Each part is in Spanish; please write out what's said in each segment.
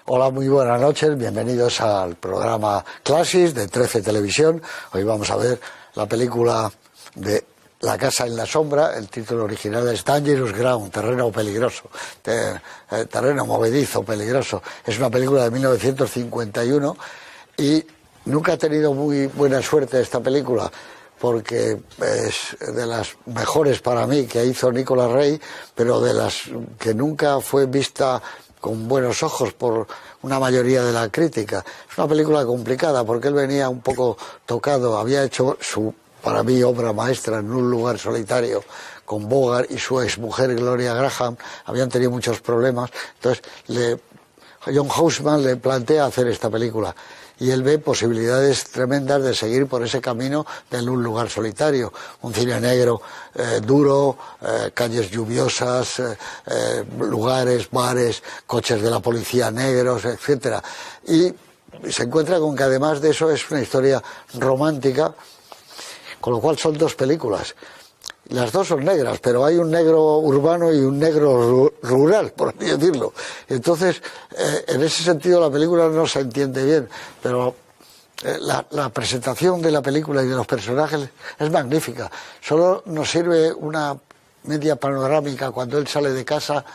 Hola, muy buenas noches, bienvenidos al programa Classics de 13 Televisión. Hoy vamos a ver la película de La casa en la sombra. El título original es Dangerous Ground, terreno peligroso, terreno movedizo, peligroso. Es una película de 1951 y nunca ha tenido muy buena suerte esta película, porque es de las mejores para mí que hizo Nicolas Ray, pero de las que nunca fue vista con buenos ojos por una mayoría de la crítica. Es una película complicada porque él venía un poco tocado, había hecho su, para mí, obra maestra En un lugar solitario con Bogart, y su exmujer Gloria Graham habían tenido muchos problemas. Entonces John Houseman le plantea hacer esta película y él ve posibilidades tremendas de seguir por ese camino de En un lugar solitario, un cine negro duro, calles lluviosas, lugares, bares, coches de la policía negros, etcétera. Y se encuentra con que además de eso es una historia romántica, con lo cual son dos películas. Las dos son negras, pero hay un negro urbano y un negro rural, por así decirlo. Entonces, en ese sentido la película no se entiende bien, pero la presentación de la película y de los personajes es magnífica. Solo nos sirve una media panorámica cuando él sale de casa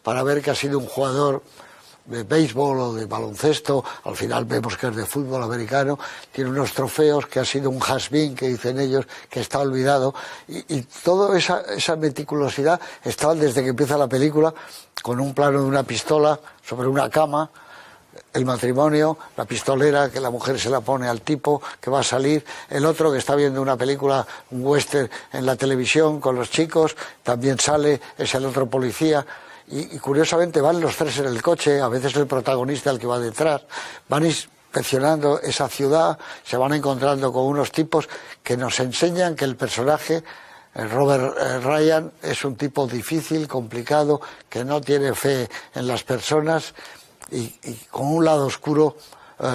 para ver que ha sido un jugador de béisbol o de baloncesto. Al final vemos que es de fútbol americano, tiene unos trofeos, que ha sido un has-been, que dicen ellos, que está olvidado, y toda esa meticulosidad está desde que empieza la película, con un plano de una pistola sobre una cama, el matrimonio, la pistolera que la mujer se la pone al tipo que va a salir, el otro que está viendo una película, un western en la televisión con los chicos, también sale, es el otro policía. Y curiosamente van los tres en el coche, a veces el protagonista, el que va detrás, van inspeccionando esa ciudad, se van encontrando con unos tipos que nos enseñan que el personaje, Robert Ryan, es un tipo difícil, complicado, que no tiene fe en las personas y con un lado oscuro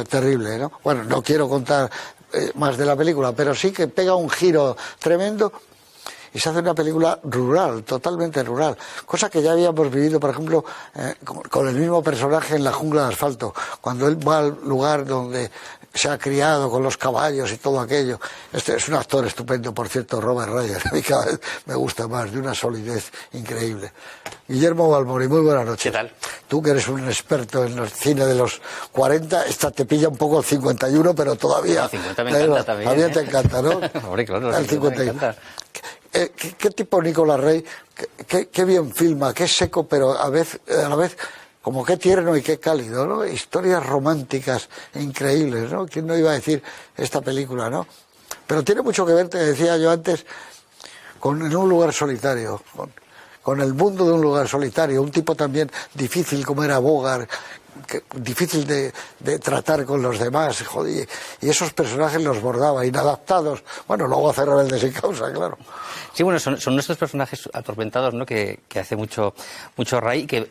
terrible, ¿no? Bueno, no quiero contar más de la película, pero sí que pega un giro tremendo. Y se hace una película rural, totalmente rural, cosa que ya habíamos vivido, por ejemplo, con el mismo personaje en La jungla de asfalto, cuando él va al lugar donde se ha criado con los caballos y todo aquello. Este es un actor estupendo, por cierto, Robert Ryan, a mí cada vez me gusta más, de una solidez increíble. Guillermo Balmori, muy buenas noches. ¿Qué tal? Tú, que eres un experto en el cine de los 40, esta te pilla un poco el 51, pero todavía... El 50 me encanta también. Todavía te encanta, ¿no? Hombre, claro, el 51. Me encanta. ¿Qué tipo Nicolas Ray? Qué bien filma, qué seco, pero a la vez como qué tierno y qué cálido, ¿no? Historias románticas increíbles, ¿no? ¿Quién no iba a decir esta película, no? Pero tiene mucho que ver, te decía yo antes, con En un lugar solitario, con el mundo de Un lugar solitario, un tipo también difícil como era Bogart, difícil de tratar con los demás, joder, y esos personajes los bordaba, inadaptados. Bueno, luego hace Rebelde sin causa, claro. Sí, bueno, son nuestros personajes atormentados, ¿no? Que hace mucho Ray, que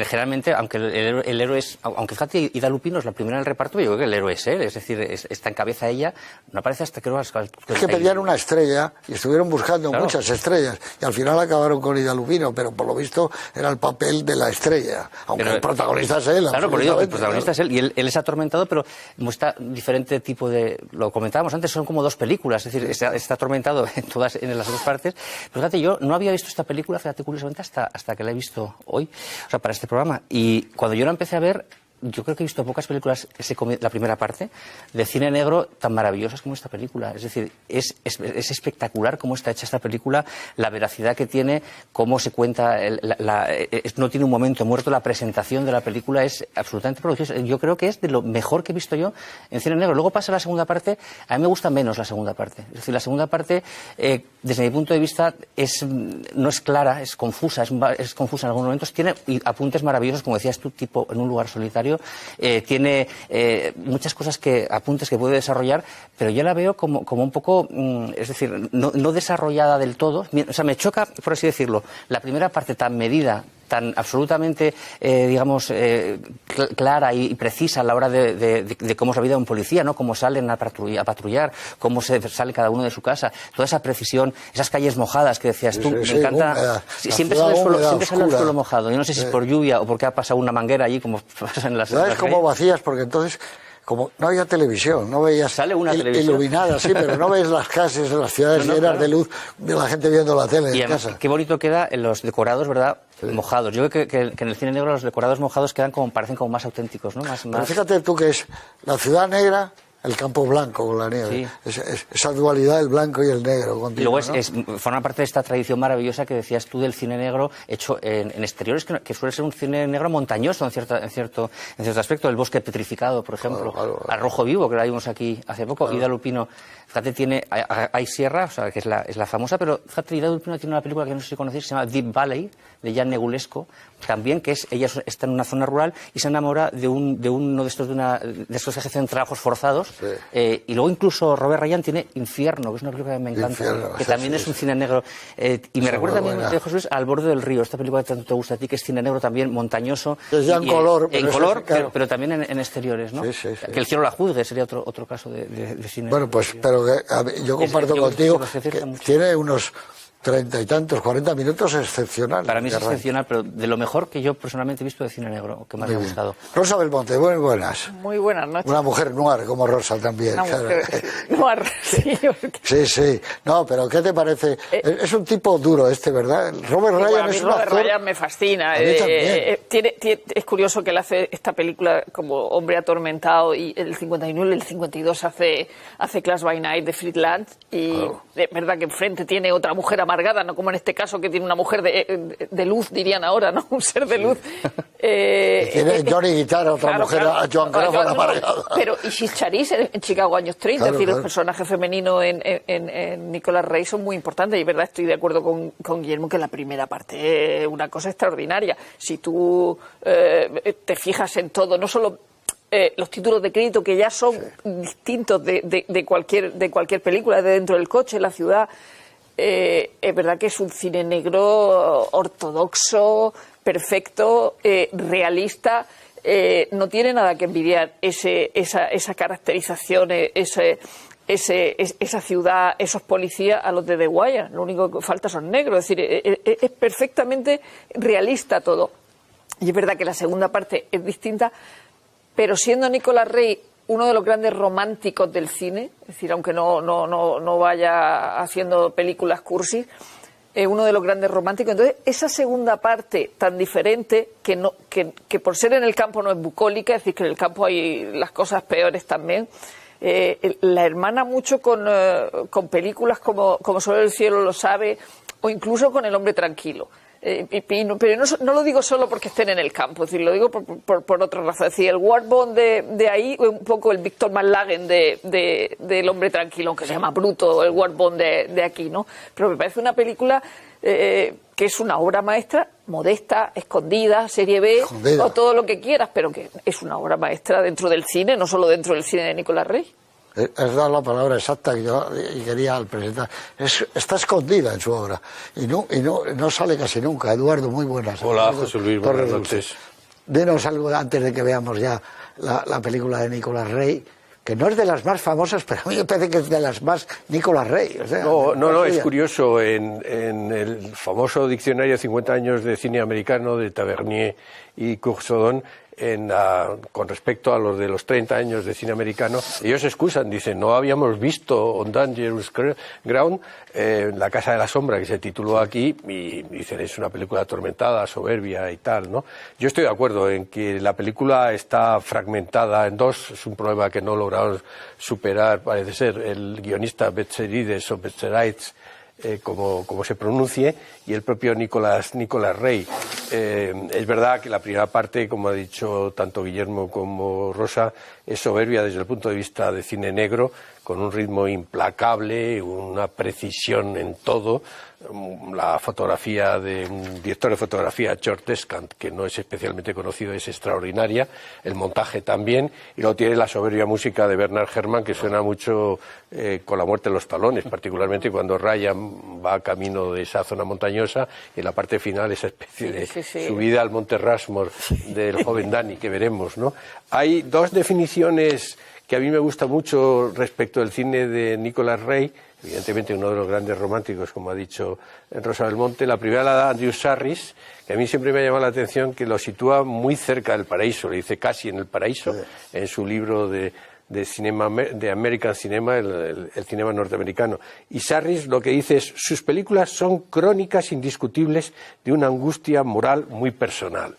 generalmente, aunque el héroe es, aunque fíjate, Ida Lupino es la primera en el reparto, yo creo que el héroe es él, es decir, está en cabeza ella, no aparece hasta que Es que pedían una estrella y estuvieron buscando muchas estrellas y al final acabaron con Ida Lupino, pero por lo visto era el papel de la estrella, aunque el protagonista es él. Claro, por ello, el protagonista es él, y él es atormentado, pero muestra diferente tipo de... Lo comentábamos antes, son como dos películas, es decir, está atormentado en las dos partes. Pero fíjate, yo no había visto esta película, fíjate, curiosamente, hasta que la he visto hoy, o sea, para este programa. Y cuando yo la empecé a ver, yo creo que he visto pocas películas, la primera parte, de cine negro tan maravillosas como esta película. Es decir, es espectacular cómo está hecha esta película, la veracidad que tiene, cómo se cuenta, no tiene un momento muerto, la presentación de la película es absolutamente prodigiosa. Yo creo que es de lo mejor que he visto yo en cine negro. Luego pasa la segunda parte, a mí me gusta menos la segunda parte. Es decir, la segunda parte, desde mi punto de vista, no es clara, es confusa, es confusa en algunos momentos, tiene apuntes maravillosos, como decías tú, tipo En un lugar solitario. Tiene muchas cosas apuntes que puede desarrollar, pero yo la veo como un poco, es decir, no desarrollada del todo. O sea, me choca, por así decirlo, la primera parte tan medida tan absolutamente, digamos, clara y precisa a la hora de cómo es la vida de un policía, ¿no? Cómo salen a patrullar, cómo sale cada uno de su casa, toda esa precisión, esas calles mojadas que decías tú, me encanta. Siempre sale el suelo mojado. Yo no sé si es por lluvia o porque ha pasado una manguera allí, como pasa en las ciudades como vacías, porque entonces, como no había televisión, no veías sale una televisión iluminada, sí, pero no ves las casas de las ciudades llenas de luz, de la gente viendo la tele y en casa. Qué bonito queda en los decorados, ¿verdad? Sí. Mojados. Yo creo que en el cine negro los decorados mojados parecen como más auténticos, ¿no? Pero fíjate tú que es la ciudad negra, el campo blanco con la nieve. Sí. Esa dualidad del blanco y el negro. Continua, y luego forma parte de esta tradición maravillosa que decías tú del cine negro hecho en exteriores, que suele ser un cine negro montañoso en cierto aspecto. El bosque petrificado, por ejemplo. Claro. Al Rojo Vivo, que lo vimos aquí hace poco. Claro. Ida Lupino, fíjate, hay sierra, o sea, que es la famosa, pero fíjate, Ida Lupino tiene una película que no sé si conocéis, se llama Deep Valley, de Jan Negulesco, también, que ella está en una zona rural y se enamora de uno de estos que hacen trabajos forzados. Sí. Y luego incluso Robert Ryan tiene Infierno, que es una película que me encanta, que también es un cine negro. Y me recuerda también, José Luis, Al borde del río, esta película que tanto te gusta a ti, que es cine negro también, montañoso. Es ya en color. Pero también en exteriores, ¿no? Sí. Que el cielo la juzgue sería otro caso de cine. Bueno, pues, pero yo comparto contigo que tiene unos 30 y tantos, 40 minutos excepcional. Para mí es excepcional, pero de lo mejor que yo personalmente he visto de cine negro, que más me ha gustado. Rosa Belmonte, muy buenas. Muy buenas noches. Una mujer noir como Rosa también. Una mujer noir, sí. Sí. No, pero ¿qué te parece? Es un tipo duro ¿verdad? Robert Ryan es un actor... Robert Ryan me fascina. Es curioso que él hace esta película como hombre atormentado y el 51 y el 52 hace Class by Night de Friedland y es verdad que enfrente tiene otra mujer amargada, no como en este caso que tiene una mujer de luz, dirían ahora, ¿no? Un ser de luz. Tiene Johnny Guitar, otra mujer, a Joan Crawford amargada. Pero Isis Charisse en Chicago años 30, es decir, los personajes femeninos en Nicolas Rey son muy importantes y, verdad, estoy de acuerdo con Guillermo que la primera parte es una cosa extraordinaria. Si tú te fijas en todo, no solo los títulos de crédito que ya son distintos de cualquier película, de dentro del coche, la ciudad. Es verdad que es un cine negro ortodoxo, perfecto, realista. No tiene nada que envidiar esa caracterización, esa ciudad, esos policías a los de The Wire. Lo único que falta son negros. Es decir, es perfectamente realista todo. Y es verdad que la segunda parte es distinta, pero siendo Nicolas Rey uno de los grandes románticos del cine, es decir, aunque no vaya haciendo películas cursis, es uno de los grandes románticos. Entonces, esa segunda parte tan diferente, que por ser en el campo no es bucólica, es decir, que en el campo hay las cosas peores también, la hermana mucho con películas como Solo el cielo lo sabe, o incluso con El hombre tranquilo. Pero no lo digo solo porque estén en el campo, es decir, lo digo por otra razón. Es decir, el Warbond de ahí es un poco el Victor McLaglen del hombre tranquilo, aunque se llama Bruto, el Warbond de aquí, ¿no? Pero me parece una película que es una obra maestra, modesta, escondida, serie B, o todo lo que quieras, pero que es una obra maestra dentro del cine, no solo dentro del cine de Nicolas Rey. Has dado la palabra exacta que yo quería presentar. Está escondida en su obra y no sale casi nunca. Eduardo, muy buenas. Hola, José Luis, buenas noches. Dinos algo antes de que veamos ya la película de Nicolas Rey, que no es de las más famosas, pero a mí me parece que es de las más Nicolas Rey. O sea, no, es curioso. En el famoso diccionario de 50 años de cine americano de Tavernier y Coursaudon, con respecto a los de los 30 años de cine americano, ellos se excusan, dicen, no habíamos visto On Dangerous Ground, La Casa de la Sombra, que se tituló aquí, y dicen, es una película atormentada, soberbia y tal, ¿no? Yo estoy de acuerdo en que la película está fragmentada en dos, es un problema que no lograron superar, parece ser, el guionista Betzerides o Betzerides, como se pronuncie, y el propio Nicolas Rey. Es verdad que la primera parte, como ha dicho tanto Guillermo como Rosa, es soberbia desde el punto de vista de cine negro, con un ritmo implacable, una precisión en todo, la fotografía de un director de fotografía, George Descant, que no es especialmente conocido, es extraordinaria, el montaje también, y luego tiene la soberbia música de Bernard Herrmann, que suena mucho con la muerte en los talones, particularmente cuando Ryan va camino de esa zona montañosa, y en la parte final esa especie de subida al Monte Rushmore del joven Danny, que veremos, ¿no? Hay dos definiciones que a mí me gusta mucho respecto del cine de Nicolas Ray, evidentemente uno de los grandes románticos, como ha dicho Rosa Belmonte. La primera la da Andrew Sarris, que a mí siempre me ha llamado la atención, que lo sitúa muy cerca del paraíso, le dice casi en el paraíso, en su libro de cinema, de American Cinema, el cinema norteamericano. Y Sarris lo que dice es: sus películas son crónicas indiscutibles de una angustia moral muy personal.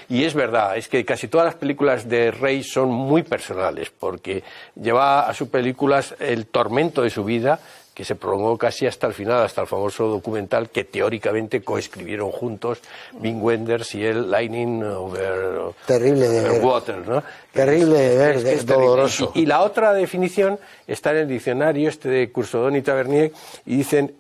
Y es verdad, es que casi todas las películas de Ray son muy personales, porque lleva a sus películas el tormento de su vida, que se prolongó casi hasta el final, hasta el famoso documental que teóricamente coescribieron juntos Wim Wenders y él, Lightning Over terrible de ver. Water, ¿no? Terrible de ver, es doloroso. Y la otra definición está en el diccionario de Cursodón y Tavernier, y dicen,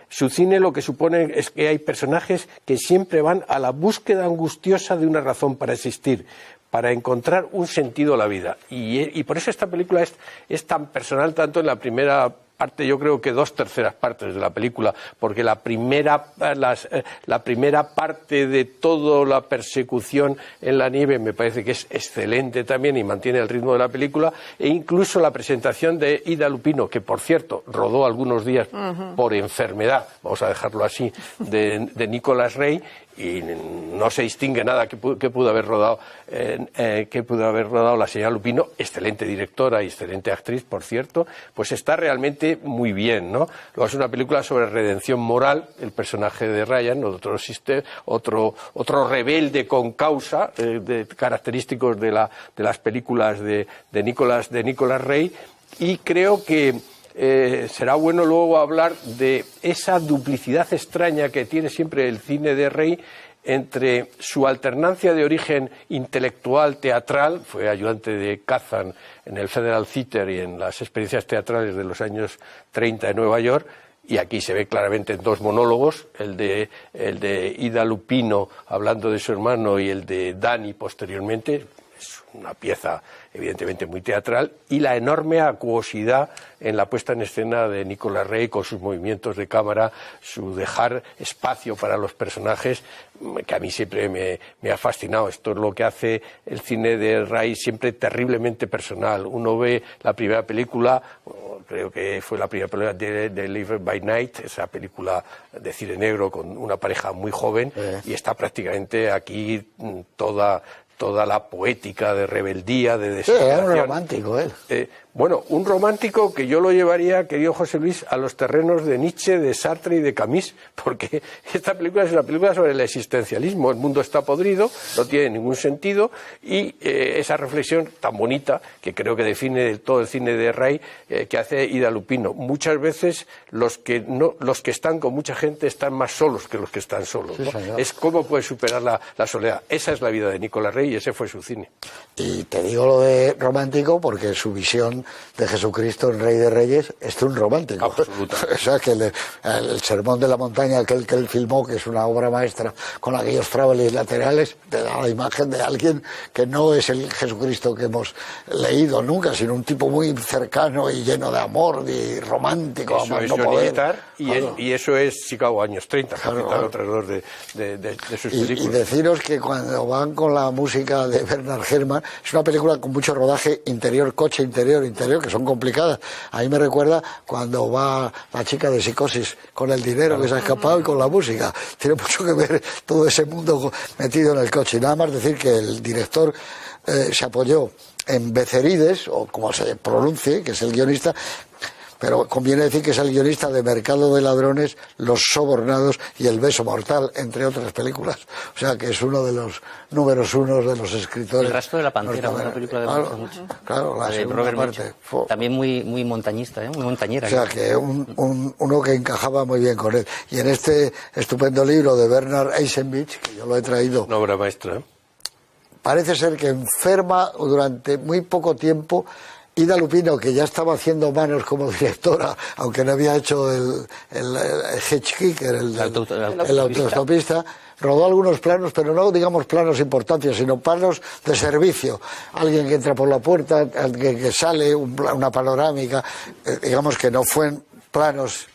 su cine lo que supone es que hay personajes que siempre van a la búsqueda angustiosa de una razón para existir, para encontrar un sentido a la vida. Y por eso esta película es tan personal, tanto en la primera parte, yo creo que 2/3 partes de la película, porque la primera parte de toda la persecución en la nieve me parece que es excelente también y mantiene el ritmo de la película, e incluso la presentación de Ida Lupino, que por cierto rodó algunos días por enfermedad, vamos a dejarlo así, de Nicolas Ray, y no se distingue nada que pudo haber rodado la señora Lupino, excelente directora y excelente actriz, por cierto, pues está realmente muy bien, ¿no? Luego es una película sobre redención moral, el personaje de Ryan, otro rebelde con causa, de característicos de las películas de Nicolas Ray, y creo que será bueno luego hablar de esa duplicidad extraña que tiene siempre el cine de Ray entre su alternancia de origen intelectual teatral, fue ayudante de Kazan en el Federal Theater y en las experiencias teatrales de los años 30 en Nueva York, y aquí se ve claramente en dos monólogos, el de Ida Lupino hablando de su hermano y el de Danny posteriormente. Es una pieza evidentemente muy teatral, y la enorme acuosidad en la puesta en escena de Nicolas Ray, con sus movimientos de cámara, su dejar espacio para los personajes, que a mí siempre me ha fascinado. Esto es lo que hace el cine de Ray, siempre terriblemente personal. Uno ve la primera película, creo que fue la primera película de Live by Night, esa película de cine negro con una pareja muy joven, y está prácticamente aquí toda la poética de rebeldía, de desesperación. Sí, era un romántico él. Bueno, un romántico que yo lo llevaría, querido José Luis, a los terrenos de Nietzsche, de Sartre y de Camus, porque esta película es una película sobre el existencialismo. El mundo está podrido, no tiene ningún sentido, y esa reflexión tan bonita que creo que define todo el cine de Ray, que hace Ida Lupino. Muchas veces los que están con mucha gente están más solos que los que están solos, ¿no? Es cómo puede superar la soledad. Esa es la vida de Nicolas Ray y ese fue su cine. Y te digo lo de romántico porque su visión de Jesucristo en Rey de Reyes es un romántico. Absolutamente. O sea, que el Sermón de la Montaña, aquel que él filmó, que es una obra maestra, con aquellos tráileres laterales, te da la imagen de alguien que no es el Jesucristo que hemos leído nunca, sino un tipo muy cercano y lleno de amor y romántico. Eso es Johnny Guitar, y eso es Chicago años 30, claro. Otras dos de sus películas. Y deciros que cuando van con la música de Bernard Herrmann, es una película con mucho rodaje interior, coche interior, que son complicadas. A mí me recuerda cuando va la chica de Psicosis con el dinero que se ha escapado y con la música. Tiene mucho que ver todo ese mundo metido en el coche. Y nada más decir que el director se apoyó en Becerides, o como se pronuncie, que es el guionista, pero conviene decir que es el guionista de Mercado de Ladrones, Los Sobornados y El Beso Mortal, entre otras películas. O sea que es uno de los números uno de los escritores. El rastro de la pantera, una película de mucho. Claro, la segunda Robert parte. También muy montañista, muy montañera. O sea que uno que encajaba muy bien con él. Y en este estupendo libro de Bernard Eisenbich, que yo lo he traído... Una obra maestra. Parece ser que enferma durante muy poco tiempo Ida Lupino, que ya estaba haciendo manos como directora, aunque no había hecho el Hitchhiker, el autostopista, rodó algunos planos, pero no digamos planos importantes, sino planos de servicio. Alguien que entra por la puerta, alguien que sale, una panorámica, digamos que no fue planos.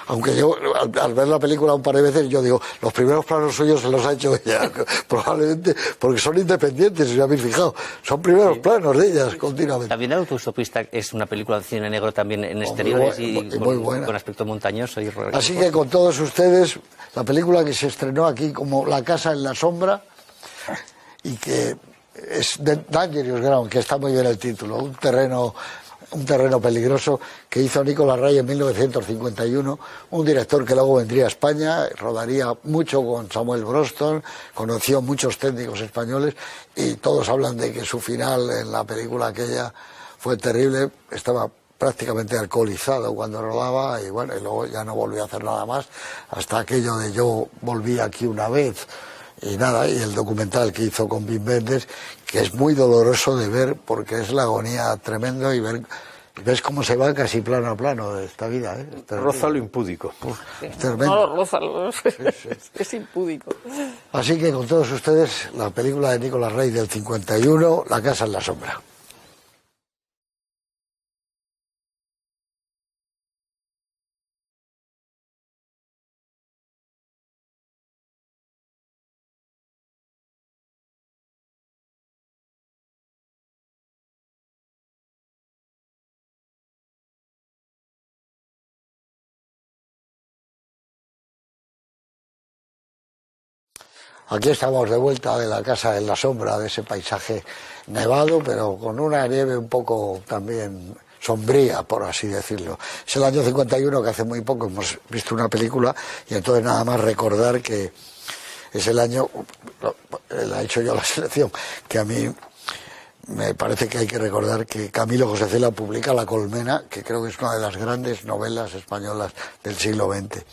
Aunque yo, al ver la película un par de veces, yo digo, los primeros planos suyos se los ha hecho ella, probablemente, porque son independientes, si os habéis fijado. Son primeros planos de ellas, continuamente. También El autostopista es una película de cine negro también en exteriores muy buena. Con aspecto montañoso. Así que con todos ustedes, la película que se estrenó aquí como La casa en la sombra, y que es Dangerous Ground, que está muy bien el título, un terreno peligroso, que hizo Nicolas Ray en 1951, un director que luego vendría a España, rodaría mucho con Samuel Bronston, conoció muchos técnicos españoles y todos hablan de que su final en la película aquella fue terrible, estaba prácticamente alcoholizado cuando rodaba y bueno, y luego ya no volvió a hacer nada más hasta aquello de Yo volví aquí una vez. Y nada, y el documental que hizo con Wim Wenders, que es muy doloroso de ver porque es la agonía tremendo y ves cómo se va casi plano a plano de esta vida. Roza lo impúdico. No lo roza, es impúdico. Así que con todos ustedes, la película de Nicolas Ray del 51, La casa en la sombra. Aquí estamos de vuelta de la casa en la sombra, de ese paisaje nevado, pero con una nieve un poco también sombría, por así decirlo. Es el año 51, que hace muy poco hemos visto una película, y entonces nada más recordar que es el año, la he hecho yo la selección, que a mí me parece que hay que recordar que Camilo José Cela publica La colmena, que creo que es una de las grandes novelas españolas del siglo XX,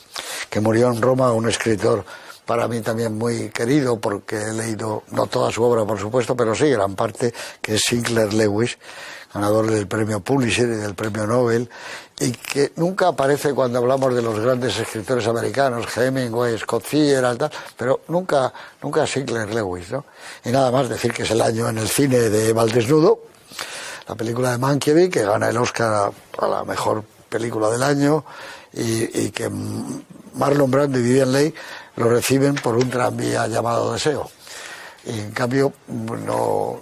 que murió en Roma un escritor para mí también muy querido, porque he leído, no toda su obra por supuesto, pero sí gran parte, que es Sinclair Lewis, ganador del premio Pulitzer y del premio Nobel, y que nunca aparece cuando hablamos de los grandes escritores americanos, Hemingway, Scott Fitzgerald, tal, pero nunca Sinclair Lewis, ¿no? Y nada más decir que es el año en el cine de Eva al desnudo, la película de Mankiewicz, que gana el Oscar a la mejor película del año, y que Marlon Brando y Vivien Leigh lo reciben por un tranvía llamado Deseo. Y en cambio, no.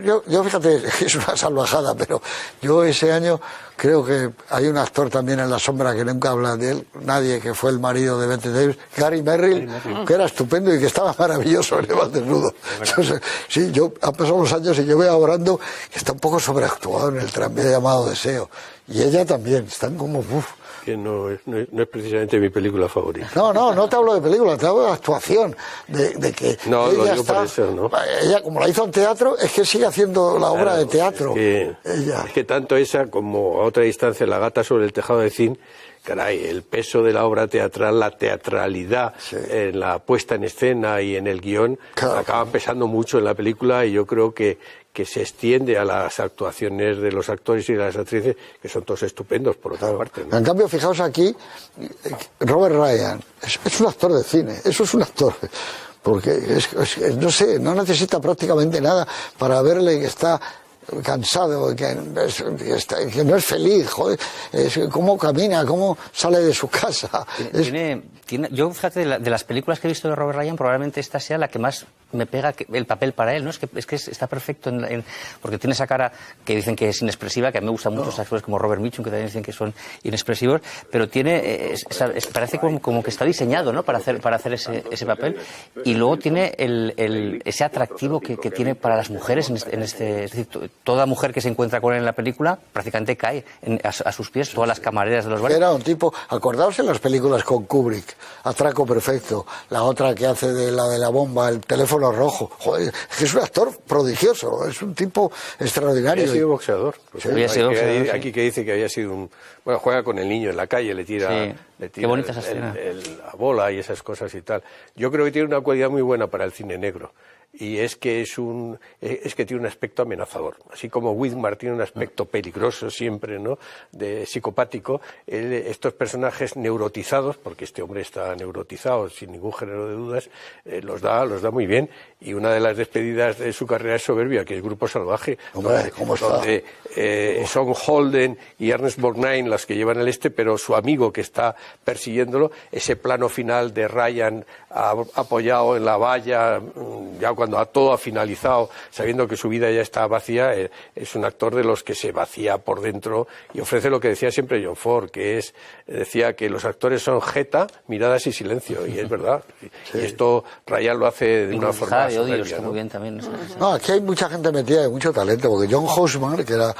Yo fíjate, es una salvajada, pero yo ese año creo que hay un actor también en La sombra que nunca habla de él, nadie, que fue el marido de Bette Davis, Gary Merrill, que era estupendo y que estaba maravilloso en Eva al desnudo. Sí, han pasado los años y yo veo a Brando que está un poco sobreactuado en el tranvía llamado Deseo. Y ella también, están como. Que no es precisamente mi película favorita. No te hablo de película, te hablo de actuación, de que no, ella lo digo está, por eso, ¿no? Ella, como la hizo en teatro, es que sigue haciendo la obra de teatro. Es que tanto esa como a otra distancia La gata sobre el tejado de zinc, caray, el peso de la obra teatral, la teatralidad en la puesta en escena y en el guión, acaban pesando mucho en la película, y yo creo que se extiende a las actuaciones de los actores y de las actrices, que son todos estupendos, por otra parte, ¿no? En cambio, fijaos aquí, Robert Ryan es un actor de cine, eso es un actor, porque no sé, no necesita prácticamente nada para verle que está cansado, que no es feliz, joder, cómo camina, cómo sale de su casa. Yo, fíjate, de las películas que he visto de Robert Ryan, probablemente esta sea la que más me pega el papel para él, ¿no? Es que está perfecto, porque tiene esa cara que dicen que es inexpresiva, que a mí me gustan mucho esas actores como Robert Mitchum, que también dicen que son inexpresivos, pero parece como que está diseñado, ¿no? para hacer ese papel, y luego tiene ese atractivo que tiene para las mujeres es decir, toda mujer que se encuentra con él en la película prácticamente cae a sus pies, todas las camareras de los bares. Era un tipo, acordaos en las películas con Kubrick, Atraco Perfecto, la otra que hace de la bomba, El teléfono rojo, joder, es un actor prodigioso, es un tipo extraordinario. Había sido boxeador. Sí. Había sido boxeador, aquí que dice que había sido bueno, juega con el niño en la calle, le tira qué bonita esa escena. La bola y esas cosas y tal. Yo creo que tiene una cualidad muy buena para el cine negro. y es que tiene un aspecto amenazador. Así como Widmar tiene un aspecto peligroso siempre, ¿no?, de psicopático, estos personajes neurotizados, porque este hombre está neurotizado sin ningún género de dudas, los da muy bien. Y una de las despedidas de su carrera es Soberbia, que es Grupo Salvaje, Hombre, ¿cómo está? donde son Holden y Ernest Borgnine las que llevan el pero su amigo que está persiguiéndolo, ese plano final de Ryan apoyado en la valla, ya cuando todo ha finalizado, sabiendo que su vida ya está vacía, es un actor de los que se vacía por dentro y ofrece lo que decía siempre John Ford, decía que los actores son jeta, miradas y silencio, y es verdad. Sí. Y esto Ryan lo hace de una forma soberbia, ¿no? Muy bien también. No, aquí hay mucha gente metida de mucho talento, porque John Houseman, que era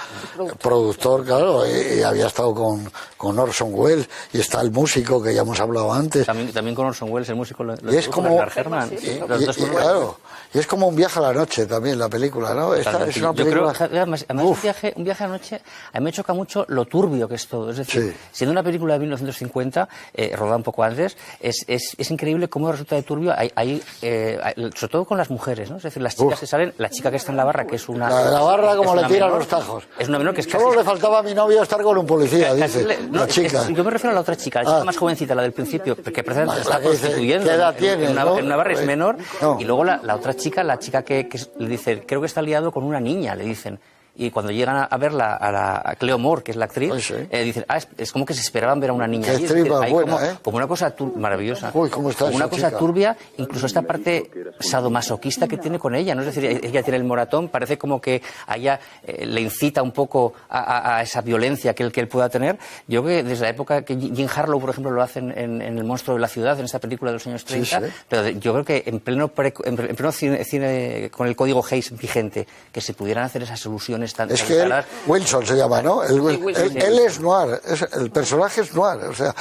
productor, claro, y había estado con Orson Welles, y está el músico que ya hemos hablado antes. También con Orson Welles, el músico, y es como Herman, claro, y es como un viaje a la noche también la película, ¿no? Es una película. Yo creo que además un viaje a la noche, a mí me choca mucho lo turbio que es todo. Es decir, siendo una película de 1950, rodada un poco antes, es increíble cómo resulta de turbio, sobre todo con las mujeres, ¿no? Es decir, las chicas que salen, la chica que está en la barra, que es una... La de la barra, como le tiran los tajos. Es una menor que es casi... Solo le faltaba a mi novio estar con un policía, dice la chica. Yo me refiero a la otra chica, la chica más jovencita, la del principio, que precisamente está prostituyendo. ¿Qué edad tiene? En una barra es menor, y luego la otra chica, la chica que le dice, creo que está liado con una niña, le dicen. Y cuando llegan a verla a Cleo Moore, que es la actriz, dicen, es como que se esperaban ver a una niña. Qué tripa buena, como una cosa maravillosa. Uy, ¿cómo está como una cosa chica? Turbia, incluso esta parte sadomasoquista que tiene con ella, ¿no? Es decir, ella tiene el moratón, parece como que a ella le incita un poco a esa violencia que él pueda tener. Yo creo que desde la época que Jean Harlow, por ejemplo, lo hace en El monstruo de la ciudad, en esta película de los años 30, pero yo creo que en pleno cine con el código Hays vigente, que se pudieran hacer esas soluciones tan... Es que Wilson se llama, ¿no? Él es noir, el personaje es noir, o sea,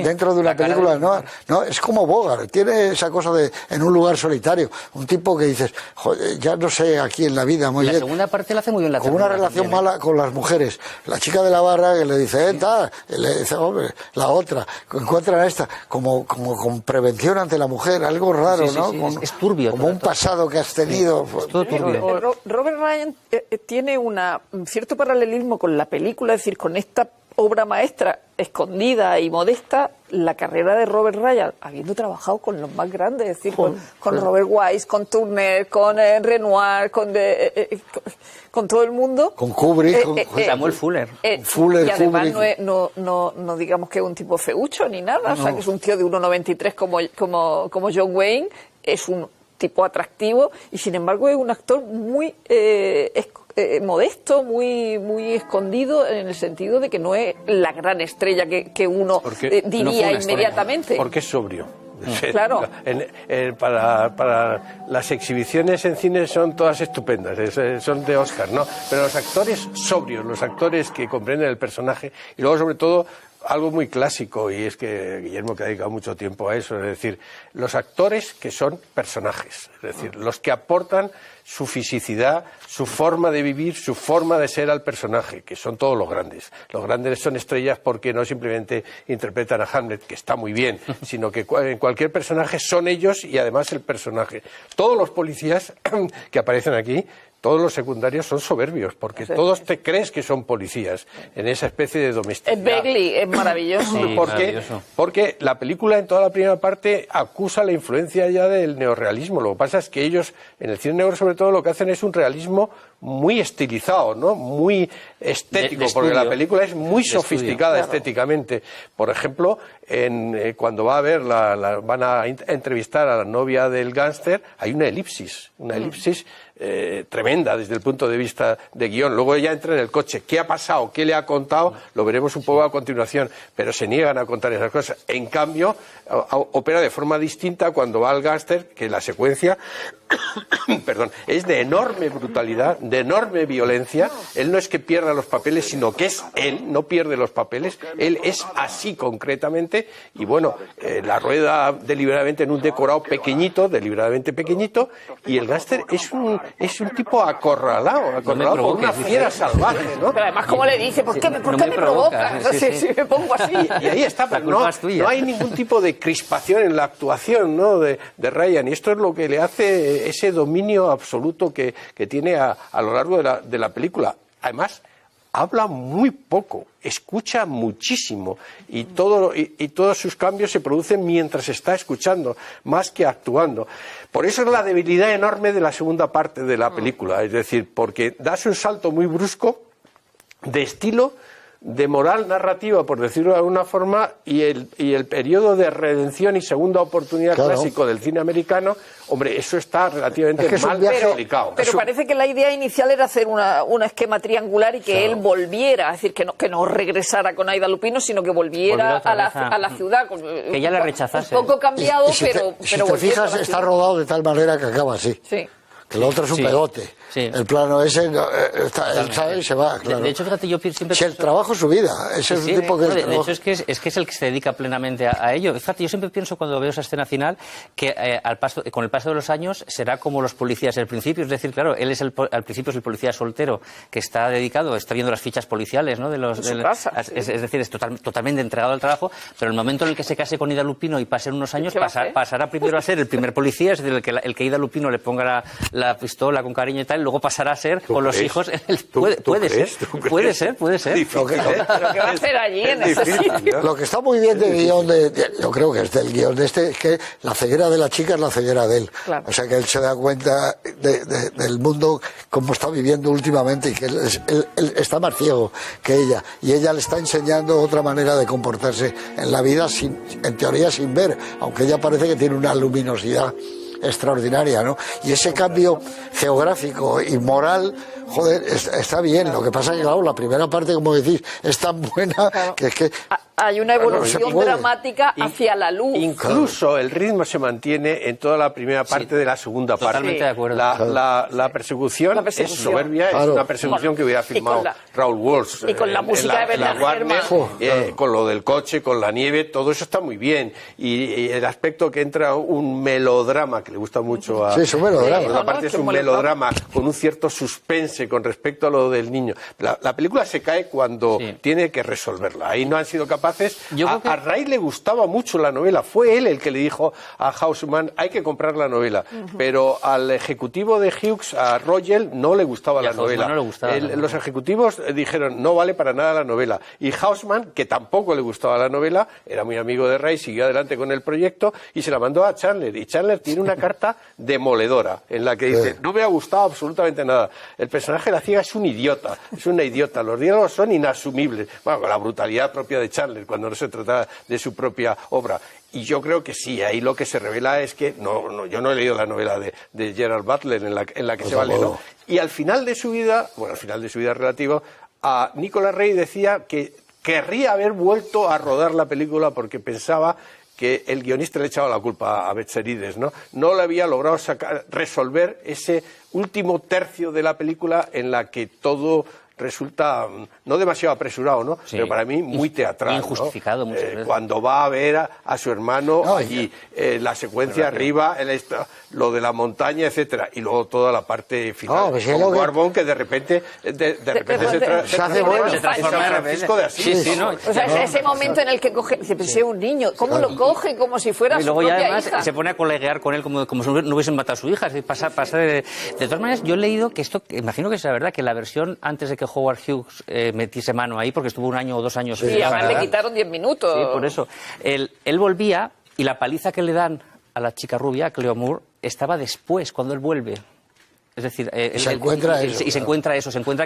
dentro de una película noir. No, es como Bogart, tiene esa cosa de en un lugar solitario, un tipo que dices, joder, ya no sé aquí en la vida muy bien. La segunda parte la hace muy bien con una relación también, mala con las mujeres. La chica de la barra que le dice, le dice, hombre, la otra, encuentran a esta, como con prevención ante la mujer, algo raro, ¿no? Es turbio. Como un pasado que has tenido. Es todo turbio. Robert Ryan tiene un cierto paralelismo con la película, es decir, con esta obra maestra escondida y modesta, la carrera de Robert Ryan, habiendo trabajado con los más grandes, es decir, con Robert Wise, con Turner, con Renoir, con todo el mundo. Con Kubrick, con Samuel Fuller. Y además no digamos que es un tipo feucho ni nada, o sea, que es un tío de 1,93 como John Wayne, es un tipo atractivo y sin embargo es un actor muy modesto, muy escondido, en el sentido de que no es la gran estrella que uno diría inmediatamente. Porque es sobrio. Claro. Para las exhibiciones en cine son todas estupendas, son de Oscar, ¿no? Pero los actores sobrios, los actores que comprenden el personaje y luego sobre todo algo muy clásico, y es que Guillermo que ha dedicado mucho tiempo a eso, es decir, los actores que son personajes, es decir, los que aportan su fisicidad, su forma de vivir, su forma de ser al personaje, que son todos los grandes. Los grandes son estrellas porque no simplemente interpretan a Hamlet, que está muy bien, sino que en cualquier personaje son ellos y además el personaje. Todos los policías que aparecen aquí, todos los secundarios son soberbios, porque todos te crees que son policías en esa especie de domesticidad. Es Begley, es maravilloso. Porque la película en toda la primera parte acusa la influencia ya del neorrealismo. Lo que pasa es que ellos, en el cine negro sobre todo, lo que hacen es un realismo muy estilizado, ¿no? Muy estético, porque la película es muy sofisticada estéticamente. Por ejemplo, cuando va a ver van a entrevistar a la novia del gángster, hay una elipsis tremenda desde el punto de vista de guión. Luego ella entra en el coche. ¿Qué ha pasado? ¿Qué le ha contado? Lo veremos un poco a continuación, pero se niegan a contar esas cosas. En cambio, opera de forma distinta cuando va al gángster, que la secuencia es de enorme brutalidad, de enorme violencia. Él no es que pierda los papeles, sino que es él, no pierde los papeles. Él es así concretamente. Y bueno, la rueda deliberadamente en un decorado pequeñito, deliberadamente pequeñito, y el gángster es un tipo acorralado por una fiera salvaje, ¿no? Pero además, ¿cómo le dice? ¿Por qué me provocas? Si me pongo así. Y ahí está, pero no hay ningún tipo de crispación en la actuación, ¿no?, de Ryan, y esto es lo que le hace ese dominio absoluto que tiene a lo largo de la película. Además, habla muy poco, escucha muchísimo, y todos sus cambios se producen mientras está escuchando, más que actuando. Por eso es la debilidad enorme de la segunda parte de la película, es decir, porque das un salto muy brusco de estilo, de moral narrativa, por decirlo de alguna forma, y el periodo de redención y segunda oportunidad clásico del cine americano, hombre, eso está relativamente mal explicado. Pero parece que la idea inicial era hacer un esquema triangular y que él volviera, es decir, que no regresara con Aida Lupino, sino que volviera a la ciudad. Que ella la rechazase. Un poco cambiado, pero si te fijas, está rodado de tal manera que acaba así. Sí. Que el otro es un pegote. Sí. El plano ese, él sale y se va, claro. De hecho, fíjate, yo siempre... Si el trabajo es su vida, ese es un tipo que... De hecho, es que es el que se dedica plenamente a ello. Fíjate, yo siempre pienso cuando veo esa escena final que con el paso de los años será como los policías al principio. Es decir, claro, él es al principio es el policía soltero que está dedicado, está viendo las fichas policiales, ¿no? Es decir, es totalmente entregado al trabajo, pero el momento en el que se case con Ida Lupino y pasen unos años, pasará primero a ser el primer policía, es decir, el que Ida Lupino le ponga la pistola con cariño y tal, luego pasará a ser con los hijos. Puede ser. ¿Pero qué va a hacer allí en ese sitio? Lo que está muy bien del guión, yo creo que es del guión de este, es que la ceguera de la chica es la ceguera de él. Claro. O sea, que él se da cuenta del mundo como está viviendo últimamente y que él está más ciego que ella. Y ella le está enseñando otra manera de comportarse en la vida, en teoría sin ver, aunque ella parece que tiene una luminosidad extraordinaria, ¿no? Y ese cambio geográfico y moral, joder, está bien. Lo que pasa es que, claro, la primera parte, como decís, es tan buena que es que... Hay una evolución dramática hacia la luz. Incluso el ritmo se mantiene en toda la primera parte de la segunda parte. Totalmente de acuerdo. La persecución es soberbia, es una persecución que hubiera filmado Raúl Walsh. Y con la música de Bernard Herrmann. Con lo del coche, con la nieve, todo eso está muy bien. Y el aspecto que entra un melodrama, que le gusta mucho a... Sí, es un melodrama. Por una parte es un melodrama con un cierto suspense con respecto a lo del niño. La película se cae cuando tiene que resolverla. Ahí no han sido capaces. A Ray le gustaba mucho la novela. Fue él el que le dijo a Houseman, hay que comprar la novela. Pero al ejecutivo de Hughes, a Rogel, no le gustaba la novela. No le gustaba, los ejecutivos dijeron, no vale para nada la novela. Y Houseman, que tampoco le gustaba la novela, era muy amigo de Ray, siguió adelante con el proyecto y se la mandó a Chandler. Y Chandler tiene una carta demoledora en la que dice, no me ha gustado absolutamente nada. El personaje de la ciega es un idiota, es una idiota. Los diálogos son inasumibles. Bueno, con la brutalidad propia de Chandler, cuando no se trata de su propia obra. Y yo creo que sí, ahí lo que se revela es que, yo no he leído la novela de Gerald Butler en la que se vale, ¿no? Y al final de su vida relativo, a Nicolas Ray decía que querría haber vuelto a rodar la película porque pensaba que el guionista le echaba la culpa a Betserides, ¿no? No le había logrado resolver ese último tercio de la película en la que todo resulta no demasiado apresurado, ¿no? Sí. Pero para mí muy teatral, injustificado, ¿no? muchas veces. Cuando va a ver a su hermano allí, la secuencia arriba, lo de la montaña, etcétera, y luego toda la parte final. Con Warbone que de repente se hace bueno. Se transforma en Francisco de Asís. Sí, ¿no? O sea, ese momento en el que coge, dice, pero si es un niño, ¿cómo lo coge? Como si fuera y su luego ya propia además hija. se pone a coleguear con él como si no hubiesen matado a su hija. Es decir, pasa de todas maneras, yo he leído que esto, imagino que es la verdad, que la versión antes de que Howard Hughes metiese mano ahí, porque estuvo 1 año o 2 años. Sí, además le quitaron 10 minutos. Sí, por eso. Él volvía y la paliza que le dan a la chica rubia, a Cleo Moore, estaba después, cuando él vuelve. Es decir, se encuentra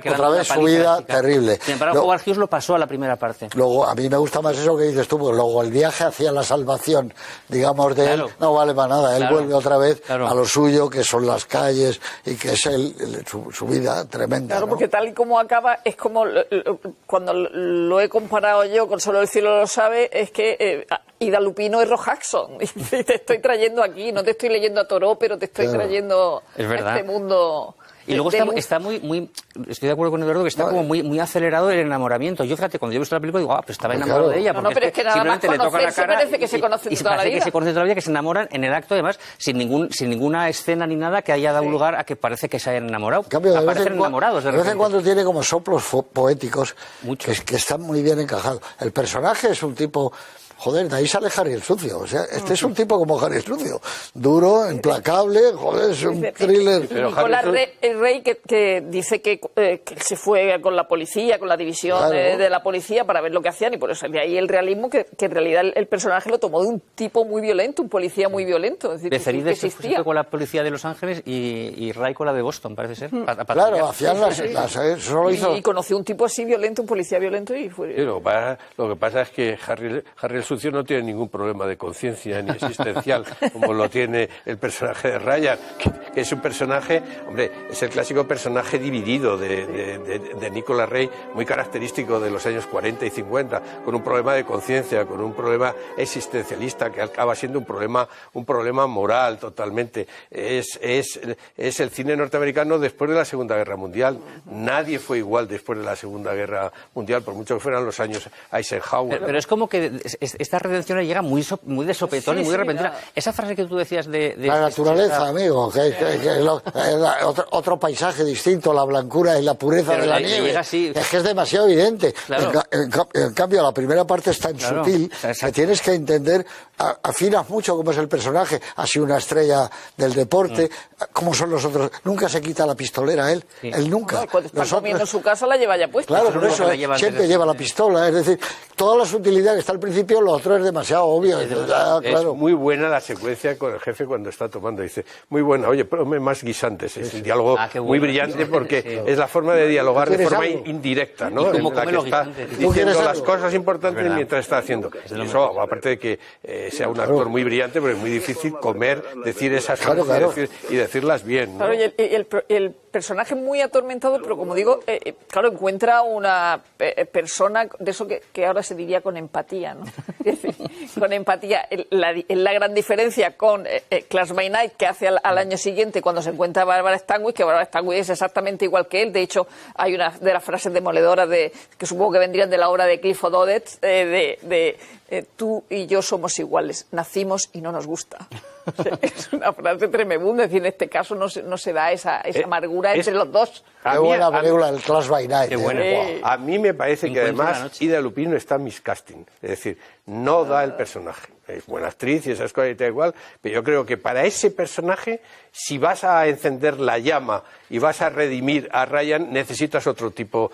que otra vez su vida terrible. Sin embargo, Howard Hughes lo pasó a la primera parte. Luego, a mí me gusta más eso que dices tú, porque luego el viaje hacia la salvación, digamos, de él, no vale para nada. Él vuelve otra vez a lo suyo, que son las calles, y que es su vida tremenda. Claro, ¿no? porque tal y como acaba, es como cuando lo he comparado yo con Solo el cielo lo sabe, es que Ida Lupino es Rock Hudson. Y te estoy trayendo aquí, no te estoy leyendo a Thoreau, pero te estoy trayendo a este mundo. Y luego está muy, estoy de acuerdo con Eduardo, que está como muy acelerado el enamoramiento. Yo, fíjate, cuando yo he visto la película digo, pues estaba enamorado de ella. No, pero es que nada más conocerse parece que se conocen toda la vida. Que se conocen toda la vida, que se enamoran en el acto, además, sin ninguna escena ni nada que haya dado lugar a que parece que se hayan enamorado. En cambio, aparecen enamorados. De vez en cuando tiene como soplos poéticos que están muy bien encajados. El personaje es un tipo... Joder, de ahí sale Harry el Sucio. O sea, este es un tipo como Harry el Sucio. Duro, implacable, joder, es un thriller. Nicolás Rey que dice que se fue con la policía, con la división de la policía para ver lo que hacían, y por eso de ahí el realismo, que en realidad el personaje lo tomó de un tipo muy violento, un policía muy violento. Es decir, Becerril se fue con la policía de Los Ángeles y Ray con la de Boston, parece ser. Claro, hacían solo hizo... Y conoció un tipo así violento, un policía violento, y fue... Sí, lo que pasa es que Harry el Sucio no tiene ningún problema de conciencia ni existencial como lo tiene el personaje de Ryan, que es un personaje, hombre, es el clásico personaje dividido de Nicolas Rey, muy característico de los años 40 y 50, con un problema de conciencia, con un problema existencialista que acaba siendo un problema moral totalmente. Es el cine norteamericano después de la Segunda Guerra Mundial. Nadie fue igual después de la Segunda Guerra Mundial, por mucho que fueran los años Eisenhower. Pero es como que esta redención llega muy de sopetón y muy repentina. Esa frase que tú decías de la naturaleza, amigo, que otro paisaje distinto, la blancura y la pureza de la nieve. Es que es demasiado evidente. Claro. En cambio, la primera parte es tan sutil que tienes que entender, afinas mucho cómo es el personaje, así una estrella del deporte, cómo son los otros. Nunca se quita la pistolera él nunca. No, cuando está comiendo en su casa la lleva ya puesta. Claro, por eso siempre lleva la pistola. Es decir, toda la sutilidad que está al principio, lo otro es demasiado obvio. Es muy buena la secuencia con el jefe cuando está tomando. Dice, muy buena, oye, ponme más guisantes. Es un diálogo muy brillante porque es la forma de dialogar de forma indirecta, ¿no? En la que está diciendo las cosas importantes mientras está haciendo. Eso, aparte de que sea un actor muy brillante, pero es muy difícil decir esas cosas y decirlas bien, ¿no? Claro, y el personaje muy atormentado, pero como digo, claro, encuentra una persona de eso que ahora se diría con empatía, ¿no? Es decir, con empatía. La gran diferencia con Class by Night, que hace al año siguiente cuando se encuentra a Barbara Stanwyck, que Barbara Stanwyck es exactamente igual que él. De hecho, hay una de las frases demoledoras que supongo que vendrían de la obra de Clifford Odets, tú y yo somos iguales, nacimos y no nos gusta. Es una frase tremenda, es decir, en este caso no se da esa amargura entre los dos. Qué buena película, el Class by Night. Qué buena. A mí me parece que además Ida Lupino está miscasting, es decir, no da el personaje. Es buena actriz y esas cosas y tal igual, pero yo creo que para ese personaje, si vas a encender la llama y vas a redimir a Ryan, necesitas otro tipo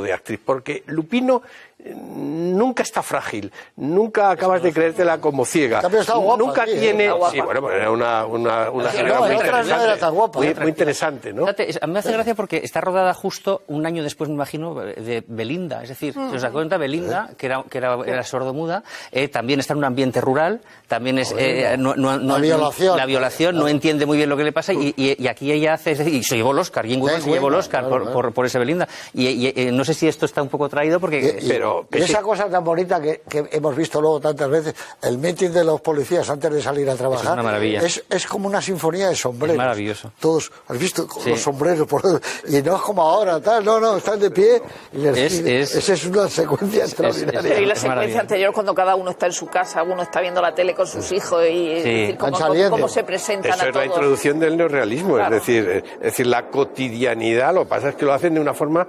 de actriz, porque Lupino nunca está frágil, nunca acabas de creértela como ciega, nunca tiene... Sí, bueno, pues era una general muy interesante, ¿no? Fíjate, a mí me hace gracia porque está rodada justo un año después, me imagino, de Belinda, es decir, si os das cuenta, Belinda, que era sordomuda, también está en un ambiente rural, también es la violación, no entiende muy bien lo que le pasa y aquí ella hace, es decir, y se llevó el Oscar, Jane Goodall se llevó el Oscar por ese Belinda, y no sé si esto está un poco traído porque... Y esa cosa tan bonita que hemos visto luego tantas veces, el meeting de los policías antes de salir a trabajar, es una maravilla. Es como una sinfonía de sombreros. Es maravilloso. Todos, ¿has visto? Los sombreros, y no es como ahora, no, están de pie. Esa es una secuencia extraordinaria. Y la secuencia anterior, cuando cada uno está en su casa, uno está viendo la tele con sus hijos y cómo se presentan Eso a es todos. la introducción del neorrealismo, claro. Es decir, la cotidianidad, lo que pasa es que lo hacen de una forma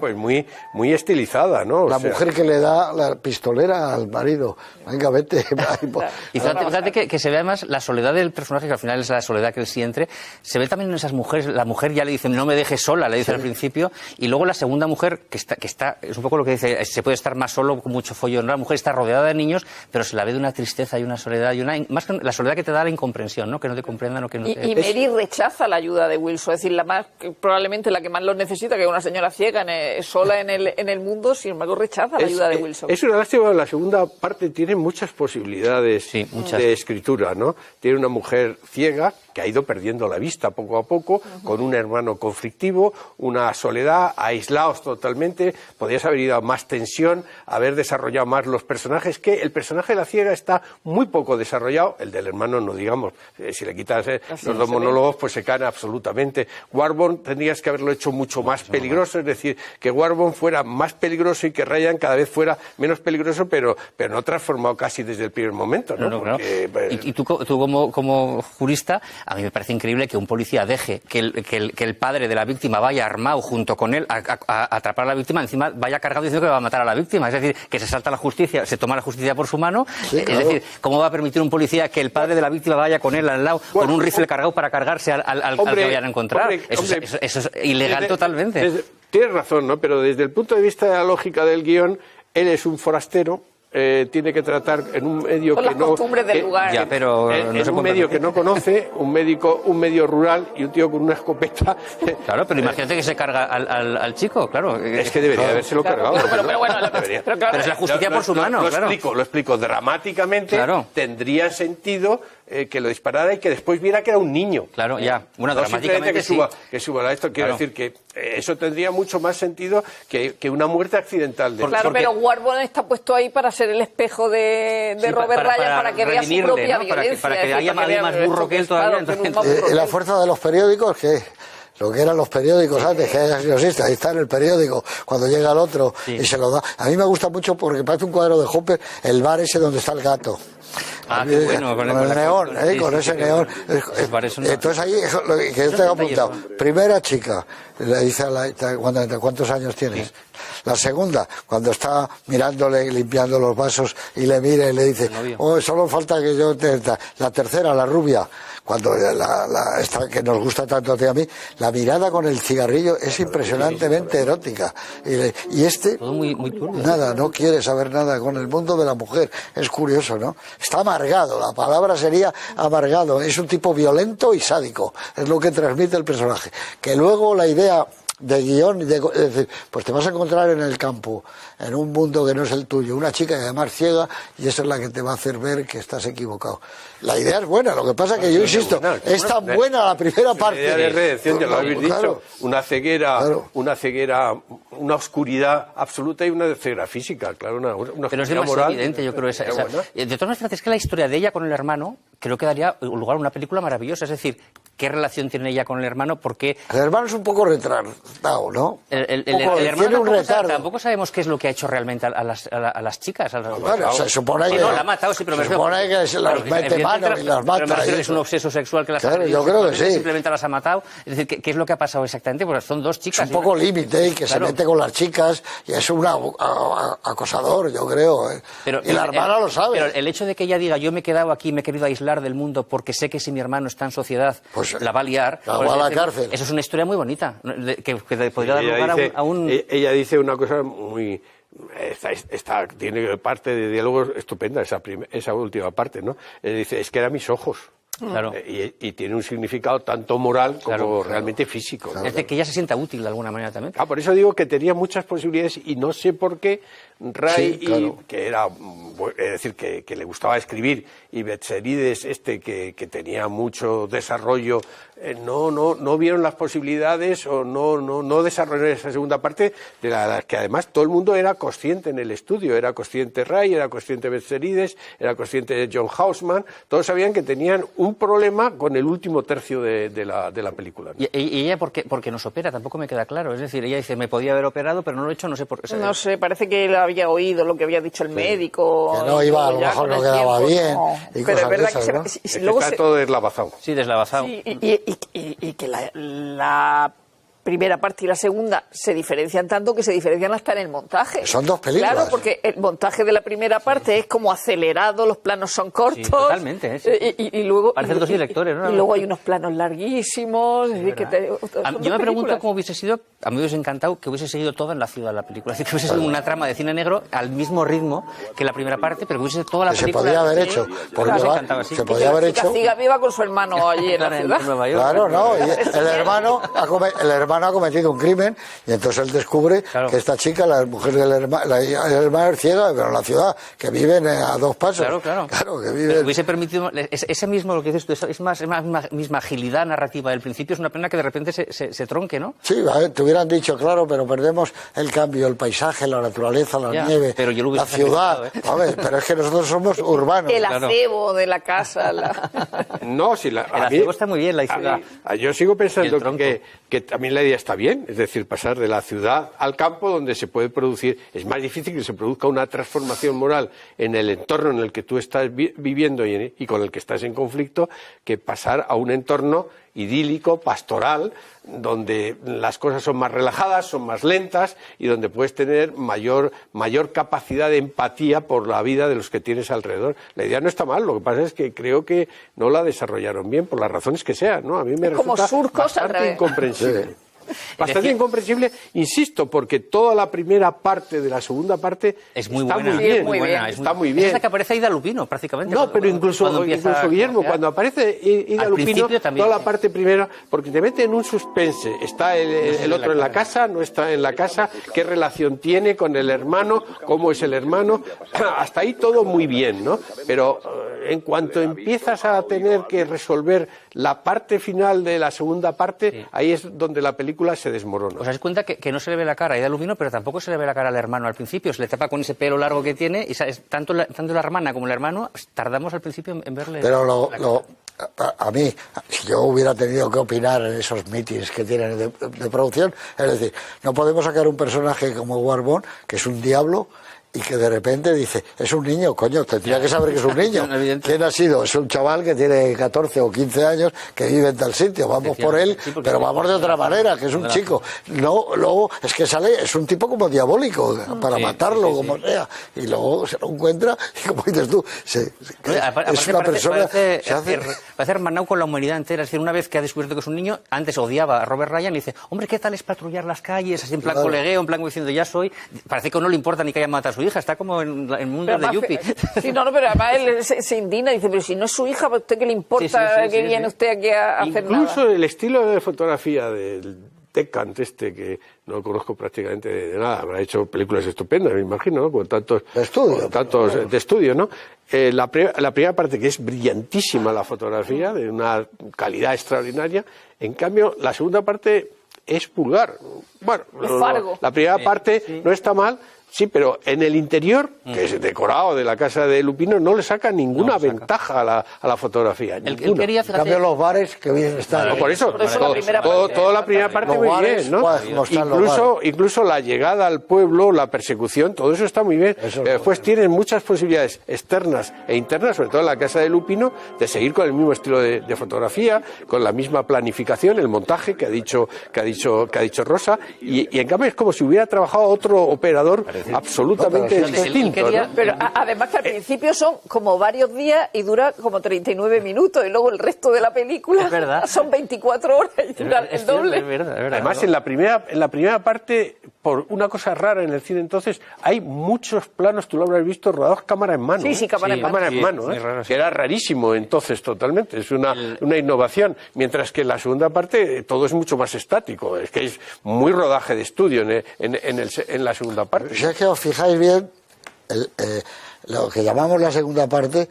pues muy estilizada, ¿no? Mujer que le da la pistolera al marido, venga, vete. Y fíjate que se ve además la soledad del personaje, que al final es la soledad que él siente, se ve también en esas mujeres, la mujer ya le dice, no me dejes sola, le dice al principio, y luego la segunda mujer, que está, es un poco lo que dice, se puede estar más solo con mucho follón, ¿no? La mujer está rodeada de niños, pero se la ve de una tristeza y una soledad, más que la soledad que te da la incomprensión, ¿no? Que no te comprendan o que no te... Y Mary rechaza la ayuda de Wilson, es decir, probablemente la que más lo necesita, que es una señora ciega en sola en el mundo, sin embargo rechaza la ayuda de Wilson. Es una lástima, la segunda parte tiene muchas posibilidades de escritura, ¿no? Tiene una mujer ciega que ha ido perdiendo la vista poco a poco, con un hermano conflictivo, una soledad, aislados totalmente. Podrías haber ido a más tensión, haber desarrollado más los personajes, que el personaje de la ciega está muy poco desarrollado, el del hermano no digamos, si le quitas los dos monólogos pues se caen absolutamente. Warborn tendrías que haberlo hecho mucho más peligroso, es decir, que Warborn fuera más peligroso y que Ryan cada vez fuera menos peligroso, pero no transformado casi desde el primer momento, ¿no? Porque, claro. Y tú como jurista, a mí me parece increíble que un policía deje que el padre de la víctima vaya armado junto con él a atrapar a la víctima, encima vaya cargado diciendo que va a matar a la víctima. Es decir, que se salta la justicia, se toma la justicia por su mano. Sí, claro. Es decir, ¿cómo va a permitir un policía que el padre de la víctima vaya con él al lado, con un rifle cargado para cargarse al que vayan a encontrar? Eso es ilegal totalmente. Tienes razón, ¿no? Pero desde el punto de vista de la lógica del guión, él es un forastero. Tiene que tratar en un medio con que las no costumbres del lugar. Ya, pero en un medio que no conoce, un medio rural y un tío con una escopeta. Claro, pero imagínate que se carga al chico, claro. Es que debería habérselo cargado. Pero bueno, pero es la justicia por su mano, claro. Lo explico dramáticamente. Claro. Tendría sentido que lo disparara y que después viera que era un niño. Claro, ya. Bueno, no dramáticamente que suba a esto. Quiero decir que eso tendría mucho más sentido que una muerte accidental. Claro, pero Warborn está puesto ahí para ser el espejo de Robert Ryan, para que vea su propia violencia. Para que haya más burro que él todavía. La fuerza de los periódicos, que lo que eran los periódicos antes, que no existe, ahí está en el periódico, cuando llega el otro y se lo da. A mí me gusta mucho porque parece un cuadro de Hopper, el bar ese donde está el gato. Qué bueno, con el neón, con ese neón. Entonces ahí, que yo tengo apuntado, primera chica, le dice ¿cuántos años tienes? Sí. La segunda, cuando está mirándole, limpiando los vasos y le mira y le dice, solo falta que yo te... La tercera, la rubia, cuando esta que nos gusta tanto a ti y a mí, la mirada con el cigarrillo es impresionantemente erótica. Y todo muy turbio. Nada, no quiere saber nada con el mundo de la mujer. Es curioso, ¿no? Está amargado, la palabra sería amargado. Es un tipo violento y sádico. Es lo que transmite el personaje. Que luego la idea de guión, es decir, pues te vas a encontrar en el campo, en un mundo que no es el tuyo, una chica que además ciega, y esa es la que te va a hacer ver que estás equivocado. La idea es buena, lo que pasa que yo insisto, es tan buena la primera parte. La idea de redención, ya lo habéis dicho, una ceguera, una oscuridad absoluta y una ceguera física, claro, una pero es demasiado moral, evidente, yo creo. De todas maneras, es que la historia de ella con el hermano creo que daría lugar a una película maravillosa, es decir, ¿qué relación tiene ella con el hermano? Porque el hermano es un poco retardado, ¿no? El hermano tampoco sabemos qué es lo que ha hecho realmente a las chicas. Bueno, se supone que la ha matado, sí, pero se supone que se las mete mano y las mata. Pero es un obseso sexual que las ha yo creo que sí. Simplemente las ha matado. Es decir, ¿qué es lo que ha pasado exactamente? Pues son dos chicas. Es un poco límite y que se mete con las chicas y es un acosador, yo creo. Y la hermana lo sabe. Pero el hecho de que ella diga, yo me he quedado aquí, me he querido aislar del mundo porque sé que si mi hermano está en sociedad, pues la va a liar. La va a la cárcel. Eso es una historia muy bonita, que podría dar lugar a un... Ella dice una cosa muy... tiene parte de diálogos estupenda, esa última parte, ¿no? Dice, es que eran mis ojos. Claro. Y tiene un significado tanto moral como realmente físico. Es de que ella se sienta útil de alguna manera también. Por eso digo que tenía muchas posibilidades y no sé por qué Ray, que era, es decir, que le gustaba escribir, y Betserides, que tenía mucho desarrollo, no vieron las posibilidades o no desarrollaron esa segunda parte de la que además todo el mundo era consciente en el estudio. Era consciente Ray, era consciente Betserides, era consciente John Houseman. Todos sabían que tenían un problema con el último tercio de la película, ¿no? ¿Y ella por qué nos opera? Tampoco me queda claro. Es decir, ella dice, me podía haber operado, pero no lo he hecho, no sé por qué. No sé, parece que él había oído lo que había dicho el médico. Que no iba, a lo mejor no quedaba bien. Y pero es verdad que luego está todo deslavazado. Sí, deslavazado. Sí, y que la primera parte y la segunda se diferencian tanto que se diferencian hasta en el montaje. Son dos películas. Claro, porque el montaje de la primera parte es como acelerado, los planos son cortos. Sí, totalmente. Y luego parecen dos directores, ¿no? Y luego hay unos planos larguísimos. Yo me pregunto cómo hubiese sido, a mí me hubiese encantado que hubiese seguido todo en la ciudad la película. Es decir, que hubiese sido una trama de cine negro al mismo ritmo que la primera parte, pero que hubiese sido toda la película. Se podía haber hecho. Porque se podía haber hecho. Ciga viva con su hermano allí en la ciudad. Claro, no. Y el hermano hermano ha cometido un crimen y entonces él descubre que esta chica, la mujer del hermano, el hermano es ciega, pero en la ciudad, que viven a 2 pasos. Claro. Que viven... Pero hubiese permitido, ese mismo, lo que dices tú, es más misma agilidad narrativa del principio, es una pena que de repente se tronque, ¿no? Sí, te hubieran dicho, claro, pero perdemos el cambio, el paisaje, la naturaleza, la nieve, pero yo lo la ciudad. A ver, pero es que nosotros somos urbanos. El acebo de la casa. No, si el acebo está muy bien, la ciudad. Yo sigo pensando que también la idea está bien, es decir, pasar de la ciudad al campo donde se puede producir. Es más difícil que se produzca una transformación moral en el entorno en el que tú estás viviendo y con el que estás en conflicto, que pasar a un entorno idílico, pastoral, donde las cosas son más relajadas, son más lentas y donde puedes tener mayor capacidad de empatía por la vida de los que tienes alrededor. La idea no está mal, lo que pasa es que creo que no la desarrollaron bien, por las razones que sean, ¿no? A mí me resulta bastante incomprensible. Sí. Bastante incomprensible, insisto, porque toda la primera parte de la segunda parte está muy buena. Está muy bien. Es la que aparece Ida Lupino, prácticamente. No, pero incluso Guillermo, cuando aparece Ida Lupino, toda la parte primera, porque te mete en un suspense. Está el otro en la casa, no está en la casa, qué relación tiene con el hermano, cómo es el hermano. Hasta ahí todo muy bien, ¿no? Pero en cuanto empiezas a tener que resolver la parte final de la segunda parte, ahí es donde la película se desmorona. ¿Os dais cuenta que no se le ve la cara a Ida Lupino, pero tampoco se le ve la cara al hermano al principio? Se le tapa con ese pelo largo que tiene y tanto la hermana como el hermano tardamos al principio en verle. Pero a mí, si yo hubiera tenido que opinar en esos mítines que tienen de producción, es decir, no podemos sacar un personaje como Warbón, que es un diablo, y que de repente dice, es un niño, coño, tendría que saber que es un niño. ¿Quién ha sido? Es un chaval que tiene 14 o 15 años, que vive en tal sitio, vamos por él, pero vamos de otra manera, que es un chico. No, luego, es que sale, es un tipo como diabólico, para matarlo, como sea, y luego se lo encuentra, y como dices tú, es una persona... Parece hermanado con la humanidad entera, es decir, una vez que ha descubierto que es un niño, antes odiaba a Robert Ryan y dice, hombre, ¿qué tal es patrullar las calles? Así en plan colegueo, en plan diciendo, ya soy... Parece que no le importa ni que haya matado a su hija, está como en el mundo de Yuppie. Sí, no, pero además él se indigna y dice, pero si no es su hija, ¿a usted qué le importa que viene usted aquí a hacer nada? Incluso el estilo de fotografía del Decant que no lo conozco prácticamente de nada, habrá hecho películas estupendas, me imagino, ¿no? Con tantos de estudio, ¿no? La primera parte, que es brillantísima la fotografía, de una calidad extraordinaria, en cambio la segunda parte es vulgar. Bueno, la primera parte no está mal. Sí, pero en el interior, que es decorado de la casa de Lupino, no le saca ninguna ventaja a la fotografía. Él quería, en cambio, los bares, que bien están. No, por eso toda la primera parte muy bien, ¿no? Incluso la llegada al pueblo, la persecución, todo eso está muy bien. Después tienen muchas posibilidades externas e internas, sobre todo en la casa de Lupino, de seguir con el mismo estilo de fotografía, con la misma planificación, el montaje que ha dicho Rosa, y en cambio es como si hubiera trabajado otro operador absolutamente distinto, ¿no? Pero además que al principio son como varios días y dura como 39 minutos y luego el resto de la película son 24 horas y dura el doble. Es verdad. Además, en la primera parte, por una cosa rara en el cine entonces, hay muchos planos, tú lo habrás visto, rodados cámara en mano. Sí, cámara en mano. Que era rarísimo entonces totalmente, es una innovación, mientras que en la segunda parte todo es mucho más estático, es que es muy rodaje de estudio en la segunda parte. Si es que os fijáis bien, lo que llamamos la segunda parte,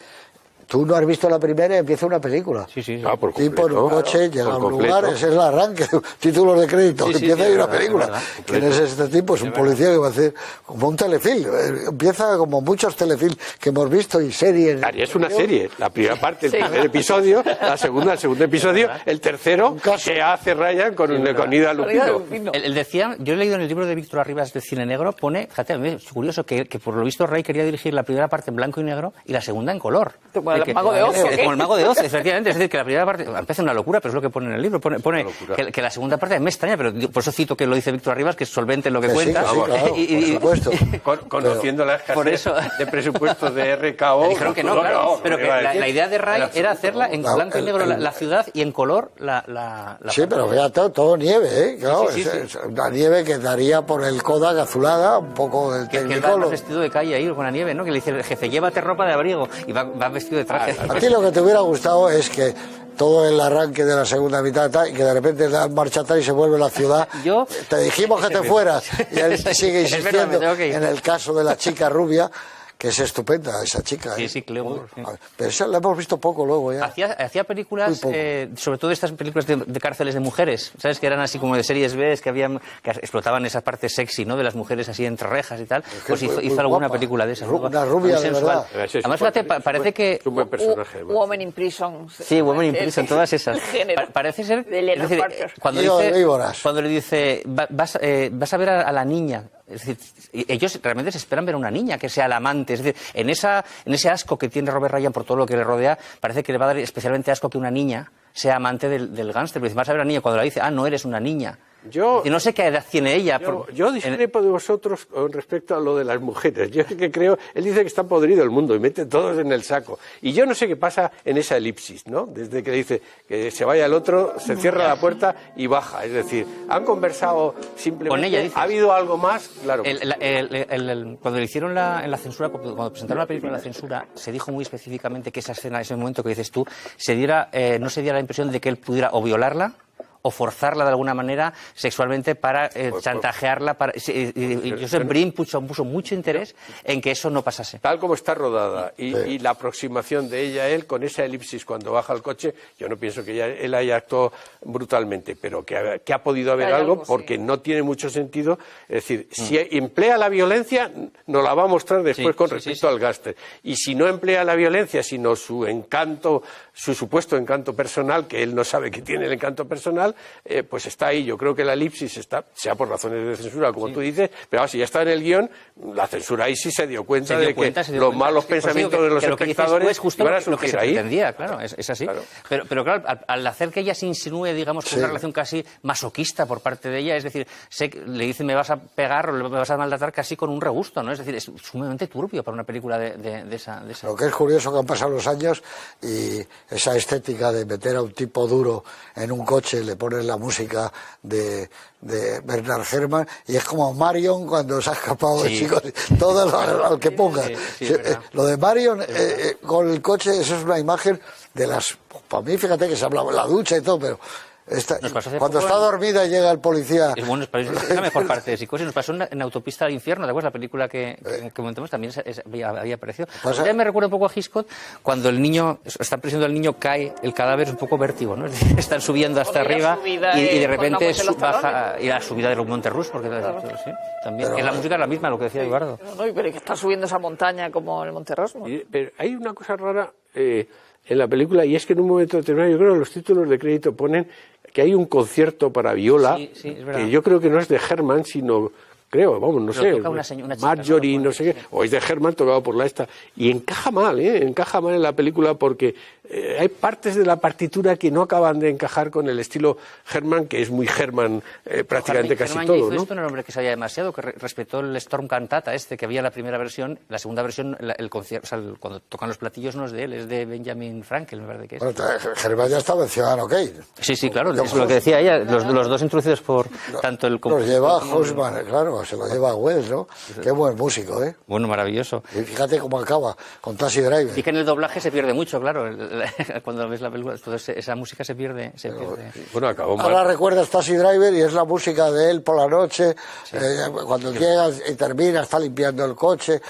tú no has visto la primera y empieza una película. Sí. Por completo, por un coche, llega a un lugar, ese es el arranque, títulos de crédito, que empieza ahí una película. ¿Quién es este tipo? Es un policía que va a hacer como un telefilm. Empieza como muchos telefilms que hemos visto y series. Es una serie. La primera parte, el primer episodio, la segunda, el segundo episodio, el tercero, que hace Ryan con Ida Lupino. Él decía, yo he leído en el libro de Víctor Arribas de Cine Negro, pone, fíjate, es curioso que por lo visto Ray quería dirigir la primera parte en blanco y negro y la segunda en color. El Mago de Oz. Como el Mago de Oz, efectivamente. Es decir, que la primera parte empieza una locura, pero es lo que pone en el libro. Pone que la segunda parte me extraña, pero por eso cito que lo dice Víctor Arribas, que es solvente en lo que cuenta. Sí, claro, por supuesto. Conociendo la escasez de presupuestos de RKO. Dijeron que no, claro. Pero que la idea de Ray era hacerla en blanco y negro la ciudad y en color la Sí, pero fíjate, todo nieve, ¿eh? Claro, es una nieve que daría por el Kodak azulada, un poco del Technicolor. Que va vestido de calle ahí con la nieve, ¿no? Que le dice el jefe, llévate ropa de abrigo y va vestido de traje. A ti lo que te hubiera gustado es que todo el arranque de la segunda mitad y que de repente dan marcha atrás y se vuelve la ciudad. Yo... Te dijimos que te fueras y él sigue Es verdad, me insistiendo tengo que ir. en el caso de la chica rubia, que es estupenda esa chica. Sí, sí, Cleo. Sí. Pero esa la hemos visto poco luego ya. Hacía películas, Muy sobre todo estas películas de cárceles de mujeres, ¿sabes? Que eran así como de series B, que explotaban esa parte sexy, ¿no? De las mujeres así entre rejas y tal. Pues hizo alguna guapa. película de esas. Una rubia muy de sensual. verdad. Además, fíjate, parece que... Es un buen personaje. Woman in Prison. Sí, Woman in Prison, todas esas. El género. Parece ser... De Elena es decir, Parker. cuando le dice, vas a ver a la niña. Es decir, ellos realmente se esperan ver a una niña que sea la amante. Es decir, en ese asco que tiene Robert Ryan por todo lo que le rodea, parece que le va a dar especialmente asco que una niña sea amante del gángster. Pero dice, vas a ver a la niña, cuando la dice, no eres una niña. Yo, y no sé qué edad tiene ella. Yo discrepo de vosotros con respecto a lo de las mujeres. Yo es que creo, él dice que está podrido el mundo y mete todos en el saco. Y yo no sé qué pasa en esa elipsis, ¿no? Desde que dice que se vaya el otro, se cierra la puerta y baja. Es decir, han conversado simplemente. Con ella, dices. ¿Ha habido algo más? Claro. Cuando le hicieron en la censura, cuando presentaron la película en la censura, se dijo muy específicamente que esa escena, ese momento que dices tú, no se diera la impresión de que él pudiera o violarla o forzarla de alguna manera sexualmente para chantajearla. Joseph Brin puso mucho interés en que eso no pasase. Tal como está rodada y la aproximación de ella a él con esa elipsis cuando baja el coche, yo no pienso que él haya actuado brutalmente, pero que ha podido haber algo porque no tiene mucho sentido. Es decir, si emplea la violencia, nos la va a mostrar después con respecto al gángster. Y si no emplea la violencia, sino su encanto, su supuesto encanto personal, que él no sabe que tiene el encanto personal, pues está ahí. Yo creo que la elipsis está, sea por razones de censura, como tú dices, pero si ya está en el guión, la censura ahí sí se dio cuenta de que los malos pensamientos de los espectadores iban a surgir ahí. Pretendía, claro, es así. Claro. Pero claro, al hacer que ella se insinúe, digamos, con una relación casi masoquista por parte de ella, es decir, le dice me vas a pegar o me vas a maltratar casi con un regusto, ¿no? Es decir, es sumamente turbio para una película de esa. Lo que es curioso que han pasado los años y esa estética de meter a un tipo duro en un coche, le pones la música de Bernard Herrmann y es como Marion cuando se ha escapado de chicos, todo al que ponga. Lo de Marion con el coche, eso es una imagen de las... Para mí, fíjate que se habla en la ducha y todo, pero... cuando está dormida y llega el policía... Es la mejor parte de Psicosis. Nos pasó en Autopista al Infierno, ¿te acuerdas? La película que comentamos también había aparecido. También me recuerda un poco a Hitchcock, cuando el niño, está presionando al niño, cae el cadáver, es un poco vértigo, ¿no? Están subiendo hasta arriba y de repente baja, y la subida de los Montes Rusos, porque también, que la música es la misma, lo que decía Eduardo. Pero que está subiendo esa montaña como el Monte Rushmore. Pero hay una cosa rara en la película, y es que en un momento determinado, yo creo que los títulos de crédito ponen que hay un concierto para viola, que yo creo que no es de Herrmann, sino, creo, vamos, no sé, Marjorie, no sé qué, o es de Herrmann tocado por la esta, y encaja mal en la película porque hay partes de la partitura que no acaban de encajar con el estilo Herrmann, que es muy Herrmann prácticamente casi Herrmann todo, ¿no? Esto no era un hombre que sabía demasiado, que respetó el Storm Cantata que había en la primera versión, la segunda versión, el concierto, cuando tocan los platillos no es de él, es de Benjamin Frankel, me parece que es. Bueno, Herrmann ya estaba en Ciudadano Kane. Sí, claro, es lo que decía ella, los dos introducidos por tanto el compositor. Los lleva Houseman, claro, se lo lleva a Wells, ¿no? Qué buen músico, ¿eh? Bueno, maravilloso. Y fíjate cómo acaba, con Taxi Driver. Y que en el doblaje se pierde mucho, claro, cuando ves la película, esa música se pierde. Bueno, acabó mal. Ahora recuerdas Taxi Driver y es la música de él por la noche, cuando llegas y termina, está limpiando el coche,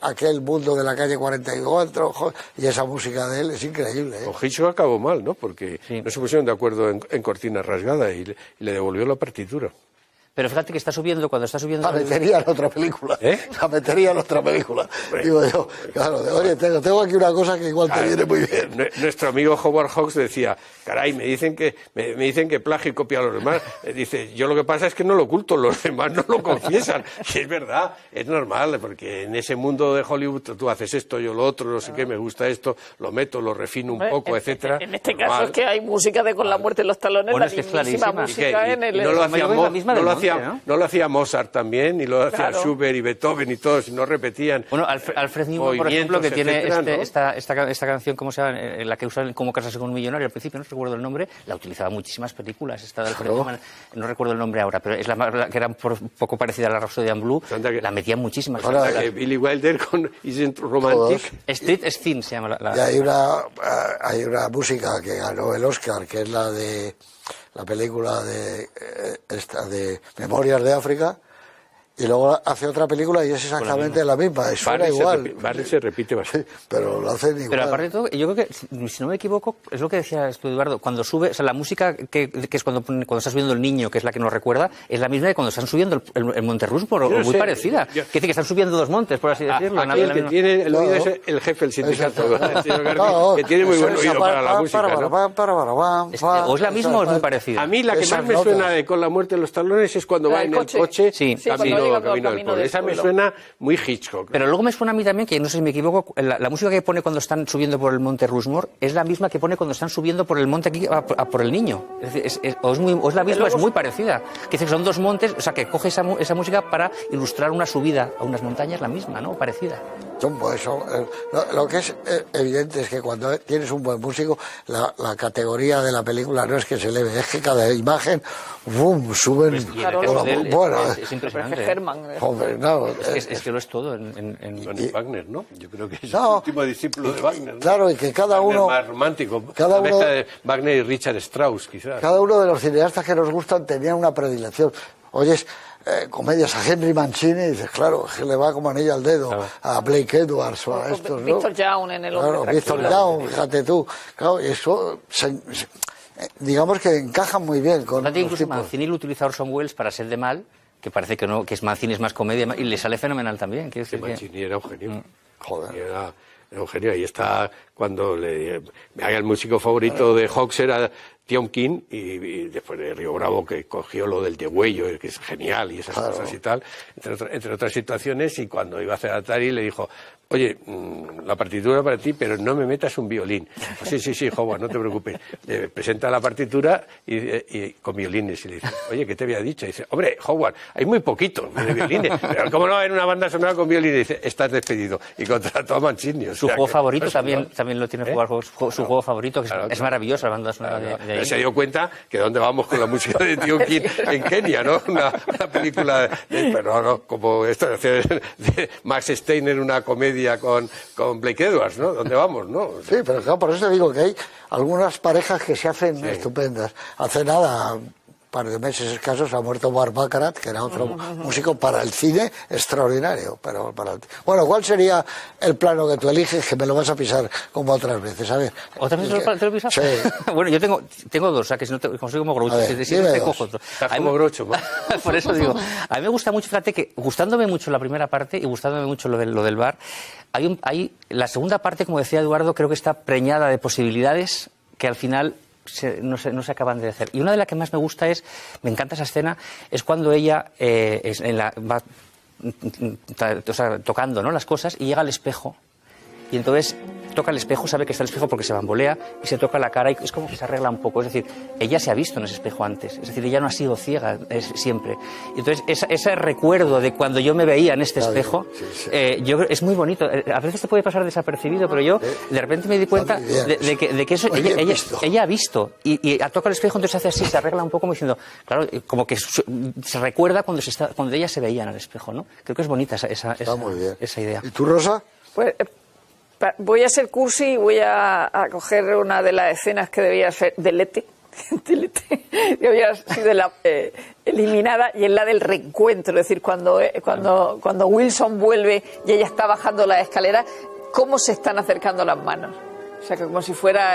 aquel mundo de la calle 44, y esa música de él es increíble, ¿eh? Con Hitchcock acabó mal, ¿no? Porque no se pusieron de acuerdo en Cortina Rasgada y le devolvió la partitura. Pero fíjate que cuando está subiendo... La metería en otra película. La metería en otra película. Digo yo, claro, oye, tengo aquí una cosa que igual te viene muy bien. Nuestro amigo Howard Hawks decía, caray, me dicen que plagio y copia a los demás. Dice, yo lo que pasa es que no lo oculto, los demás no lo confiesan. Y es verdad, es normal, porque en ese mundo de Hollywood tú haces esto, yo lo otro, no sé qué, me gusta esto, lo meto, lo refino un poco, etcétera. En este caso es que hay música de Con la muerte en los talones, la mismísima música en el... No lo hacía lo hacía Mozart también, y lo hacía Claro. Schubert y Beethoven y todos, y no repetían. Bueno, Alfred Newman, por ejemplo, que tiene etcétera, ¿no? esta canción, ¿cómo se llama? La que usan como Casarse con un millonario al principio, no recuerdo el nombre, la utilizaba muchísimas películas, esta de Alfred Newman, no recuerdo el nombre ahora, pero es la que era un poco parecida a la Rhapsody in Blue, la metían muchísimas. Ahora, Que Billy Wilder con Isn't Romantic. Street Scene se llama Y hay una música que ganó el Oscar, que es la de la película de Memorias de África, y luego hace otra película y es exactamente la misma, y suena igual. Barney se repite bastante. Pero lo hacen igual. Pero aparte de todo, yo creo que, si no me equivoco, es lo que decía Eduardo, cuando sube, o sea, la música que es cuando está subiendo el niño, que es la que nos recuerda, es la misma de cuando están subiendo el Monte Rushmore, o muy parecida. Quiere decir que están subiendo dos montes, por así decirlo. Aquí el que tiene el oído es el jefe del sindicato, que tiene muy buen oído para la música, ¿no? O es la misma o es muy parecida. A mí la que más me suena de Con la muerte en los talones es cuando va en el coche camino del pueblo. Esa me suena muy Hitchcock. Pero luego me suena a mí también, que no sé si me equivoco, la música que pone cuando están subiendo por el monte Rushmore es la misma que pone cuando están subiendo por el monte aquí a por el niño. Es decir, o es la misma, es muy parecida. Que son dos montes, o sea, que coge esa música para ilustrar una subida a unas montañas, la misma, ¿no? Parecida. Lo que es evidente es que cuando tienes un buen músico, la categoría de la película no es que se eleve, es que cada imagen ¡bum! Suben. Claro, es impresionante. Hombre, no, es que lo es todo en Wagner, ¿no? Yo creo que es el último discípulo de Wagner, ¿no? Claro, y que cada uno... más romántico. Cada la uno mezcla de Wagner y Richard Strauss, quizás. Cada uno de los cineastas que nos gustan tenía una predilección. Oyes comedias a Henry Mancini y dices, claro, que le va como anillo al dedo, a Blake Edwards o a estos, ¿no? Víctor Young en El hombre Claro, Víctor Young, fíjate tú. Claro, y eso, digamos que encaja muy bien con los incluso tipos. Mancini lo utiliza Orson Welles para Ser de Mal, que parece que no, que es Mancini es más comedia, y le sale fenomenal también. Que Mancini era un genio. Joder. Era un genio. Ahí está cuando el músico favorito de Hawks era Tiom King, y después de Río Bravo, que cogió lo del degüello, que es genial, y esas cosas y tal, entre otras situaciones, y cuando iba a hacer Atari le dijo, oye, la partitura para ti, pero no me metas un violín. Pues sí, Howard, no te preocupes. Le presenta la partitura y con violines, y le dice, oye, ¿qué te había dicho? Y dice, hombre, Howard, hay muy poquito de violines, pero ¿cómo no en una banda sonora con violines? Y dice, estás despedido. Y contrató a Mancini. Su juego favorito también lo tiene jugar, su juego favorito, que es maravilloso, la banda sonora de se dio cuenta que dónde vamos con la música de Tiom King en Kenia, ¿no? Una película, pero no, como esto de Max Steiner, una comedia con Blake Edwards, ¿no? ¿Dónde vamos, no? Sí, pero claro, por eso digo que hay algunas parejas que se hacen estupendas. Hace nada, par de meses escasos, ha muerto Burt Bacharach, que era otro músico para el cine extraordinario. Pero bueno, ¿cuál sería el plano que tú eliges, que me lo vas a pisar como otras veces? A ver. ¿Otras veces te lo pisas? Sí. Bueno, yo tengo dos, o sea, que si no consigo como Groucho. Dime cojo otro. Estás como Groucho, ¿no? Por eso digo, a mí me gusta mucho, fíjate que gustándome mucho la primera parte y gustándome mucho lo del bar, hay la segunda parte, como decía Eduardo, creo que está preñada de posibilidades que al final no se acaban de hacer. Y una de las que más me gusta me encanta esa escena, es cuando ella va tocando, ¿no?, las cosas, y llega al espejo, y entonces toca el espejo, sabe que está el espejo porque se bambolea, y se toca la cara y es como que se arregla un poco. Es decir, ella se ha visto en ese espejo antes, es decir, ella no ha sido ciega siempre. Y entonces ese recuerdo de cuando yo me veía en este espejo, yo creo, es muy bonito. A veces te puede pasar desapercibido, pero yo de repente me di cuenta de que eso ella ha visto, y toca el espejo, entonces hace así, se arregla un poco como diciendo, claro, como que se recuerda cuando ella se veía en el espejo, ¿no? Creo que es bonita esa idea. ¿Y tú, Rosa? Pues voy a ser cursi y voy a coger una de las escenas que debía ser delete, que había sido eliminada, y es la del reencuentro. Es decir, cuando Wilson vuelve y ella está bajando la escalera, cómo se están acercando las manos. O sea, que como si fuera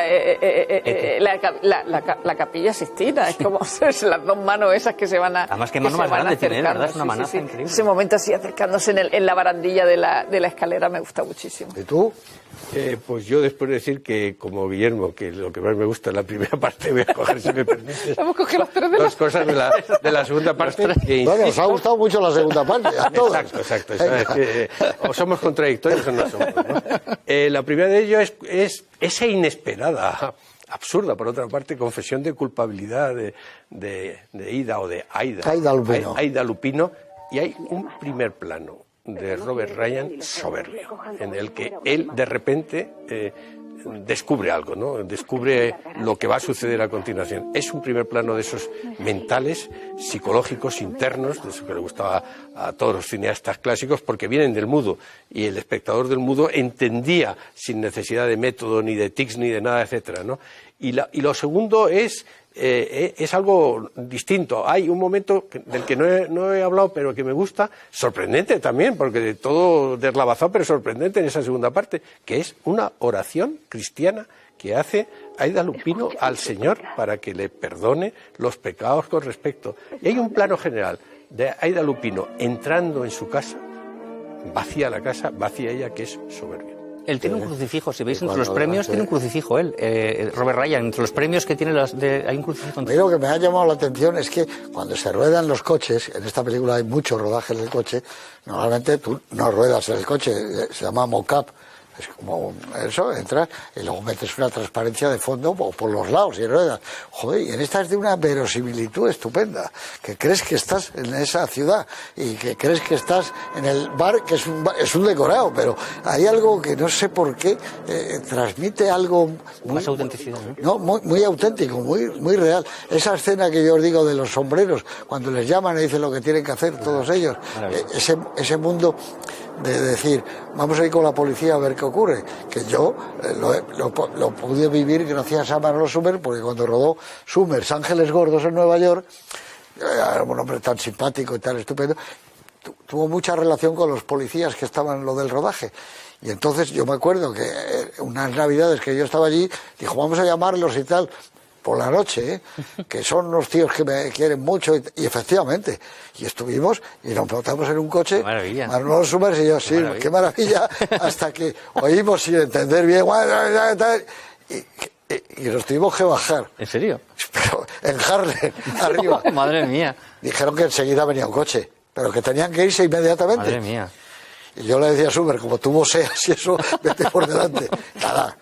la Capilla Sixtina. Es como las dos manos esas que se van a... Además, qué mano más grande tiene, ¿verdad? Es una manaza increíble. Ese momento así, acercándose en la barandilla de la escalera, me gusta muchísimo. ¿Y tú? Pues yo, después de decir que, como Guillermo, que lo que más me gusta es la primera parte, voy a coger, si me permites, Hemos cogido las tres dos cosas de la segunda parte. Bueno, os ha gustado mucho la segunda parte, a todos. Exacto. O somos contradictorios o no somos, ¿no? La primera de ellos es esa inesperada absurda, por otra parte, confesión de culpabilidad de Ida o de Aida. Aida Lupino. Y hay un primer plano de Robert Ryan soberbio, en el que él de repente descubre algo, ¿no? Descubre lo que va a suceder a continuación. Es un primer plano de esos mentales, psicológicos, internos, de eso que le gustaba a todos los cineastas clásicos, porque vienen del mudo, y el espectador del mudo entendía sin necesidad de método, ni de tics, ni de nada, etcétera, ¿no? Y lo segundo es algo distinto. Hay un momento del que no he hablado, pero que me gusta, sorprendente también, porque de todo deslavazado, pero sorprendente en esa segunda parte, que es una oración cristiana que hace Aida Lupino al Señor para que le perdone los pecados con respecto. Y hay un plano general de Aida Lupino entrando en su casa, vacía la casa, vacía ella, que es soberbia. Él tiene un crucifijo, si veis entre los premios, tiene un crucifijo él, Robert Ryan, entre los premios que tiene hay un crucifijo. Lo que me ha llamado la atención es que cuando se ruedan los coches, en esta película hay mucho rodaje en el coche, normalmente tú no ruedas en el coche, se llama mock-up. Es como eso, entras y luego metes una transparencia de fondo por los lados y ruedas. Joder, y en esta es de una verosimilitud estupenda, que crees que estás en esa ciudad y que crees que estás en el bar, que es un decorado, pero hay algo que no sé por qué transmite algo más autenticidad, ¿no? Muy auténtico, muy real. Esa escena que yo os digo de los sombreros, cuando les llaman y dicen lo que tienen que hacer todos ellos, ese mundo de decir, vamos a ir con la policía a ver qué ocurre, que yo lo pude vivir gracias a Manolo Summers, porque cuando rodó Summers Ángeles Gordos en Nueva York, era un hombre tan simpático y tan estupendo, tuvo mucha relación con los policías que estaban en lo del rodaje. Y entonces yo me acuerdo que unas navidades que yo estaba allí, dijo, vamos a llamarlos y tal, por la noche, que son unos tíos que me quieren mucho, y efectivamente, y estuvimos y nos montamos en un coche, Manolo Summers y yo, sí, qué maravilla, hasta que oímos sin entender bien, y nos tuvimos que bajar. ¿En serio? Pero en Harlem, arriba. Madre mía. Dijeron que enseguida venía un coche, pero que tenían que irse inmediatamente. Madre mía. Y yo le decía a Summers, como tú voceas y eso, vete por delante. Nada.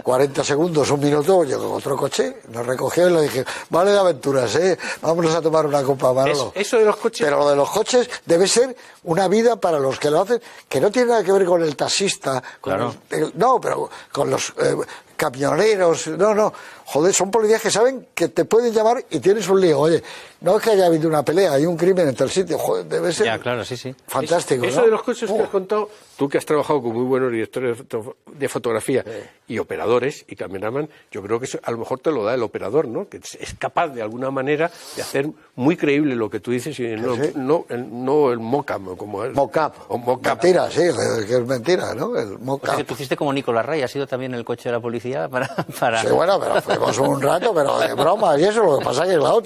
40 segundos, un minuto, llegó otro coche, nos recogió y le dije, vale de aventuras, vámonos a tomar una copa, Manolo. Eso de los coches. Pero lo de los coches debe ser una vida para los que lo hacen, que no tiene nada que ver con el taxista, claro. No, pero con los camioneros, no, joder, son policías que saben que te pueden llamar y tienes un lío. Oye, no es que haya habido una pelea, hay un crimen en tal sitio, joder, debe ser claro, sí. fantástico. Eso ¿no? de los coches que has contado, tú que has trabajado con muy buenos directores de fotografía y operadores y cameraman, yo creo que eso a lo mejor te lo da el operador, ¿no? Que es capaz de alguna manera de hacer muy creíble lo que tú dices y no el mock-up, como es. Mock-up. O mock-up. Mentira, sí, que es mentira, ¿no? El mock-up. O sea que tú hiciste como Nicolás Ray, ¿has sido también el coche de la policía para... Sí, bueno, pero fuimos un rato, pero de broma y eso, lo que pasa es que, claro,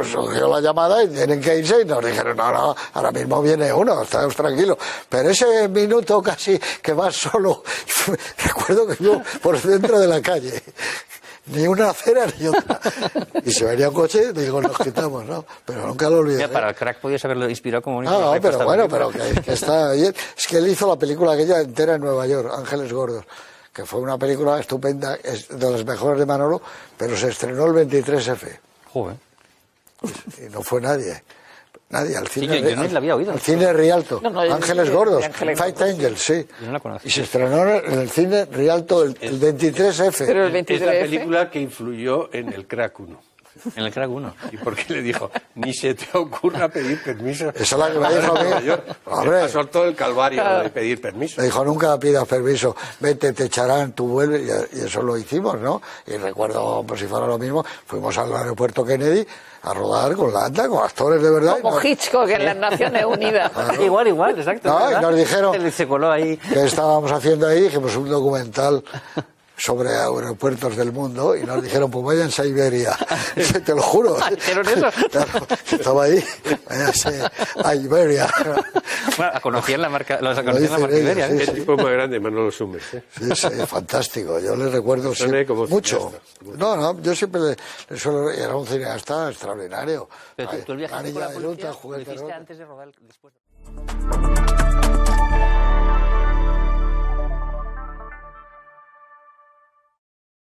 surgió la llamada y tienen que irse y nos dijeron, no, ahora mismo viene uno, estáos tranquilos. Pero ese minuto casi que vas solo, recuerdo que yo por dentro de la calle, ni una acera ni otra. Y si venía un coche, digo, nos quitamos, ¿no? Pero nunca lo olvidé. Mira, para el crack podías haberlo inspirado como Nicolás Ray. Pero bueno, pero que está bien. Es que él hizo la película aquella entera en Nueva York, Ángeles Gordos, que fue una película estupenda, es de las mejores de Manolo, pero se estrenó el 23F. Joder. Y no fue nadie al cine. Sí, yo no la había oído. Al cine Rialto, Ángeles Gordos, Fight Angels, sí. Yo no la conozco. Y se estrenó en el cine Rialto el 23F. Pero el 23F. Es la película que influyó en el Crack 1. En el Crack 1. ¿Y por qué le dijo? Ni se te ocurra pedir permiso. Esa es la que me dijo a mí. Hombre, pasó todo el calvario de pedir permiso. Me dijo, nunca pidas permiso, vete, te echarán, tú vuelves, y eso lo hicimos, ¿no? Y recuerdo, por si fuera lo mismo, fuimos al aeropuerto Kennedy a rodar con la anda, con actores de verdad. Como Hitchcock en las Naciones Unidas. Claro. Igual, exacto. No, y nos dijeron se coló ahí. que estábamos haciendo ahí, dijimos un documental sobre aeropuertos del mundo y nos dijeron, pues váyanse a Iberia. Te lo juro. ¿Dijeron eso? Claro, estaba ahí, váyanse a Iberia. Bueno, conocían la marca Iberia. Sí, El tipo más grande, Manolo Summers. Sí, fantástico. Yo le recuerdo mucho. No, yo siempre le suelo... Era un cineasta extraordinario. Pero tú el viaje con la policía lo hiciste antes de rodar, después...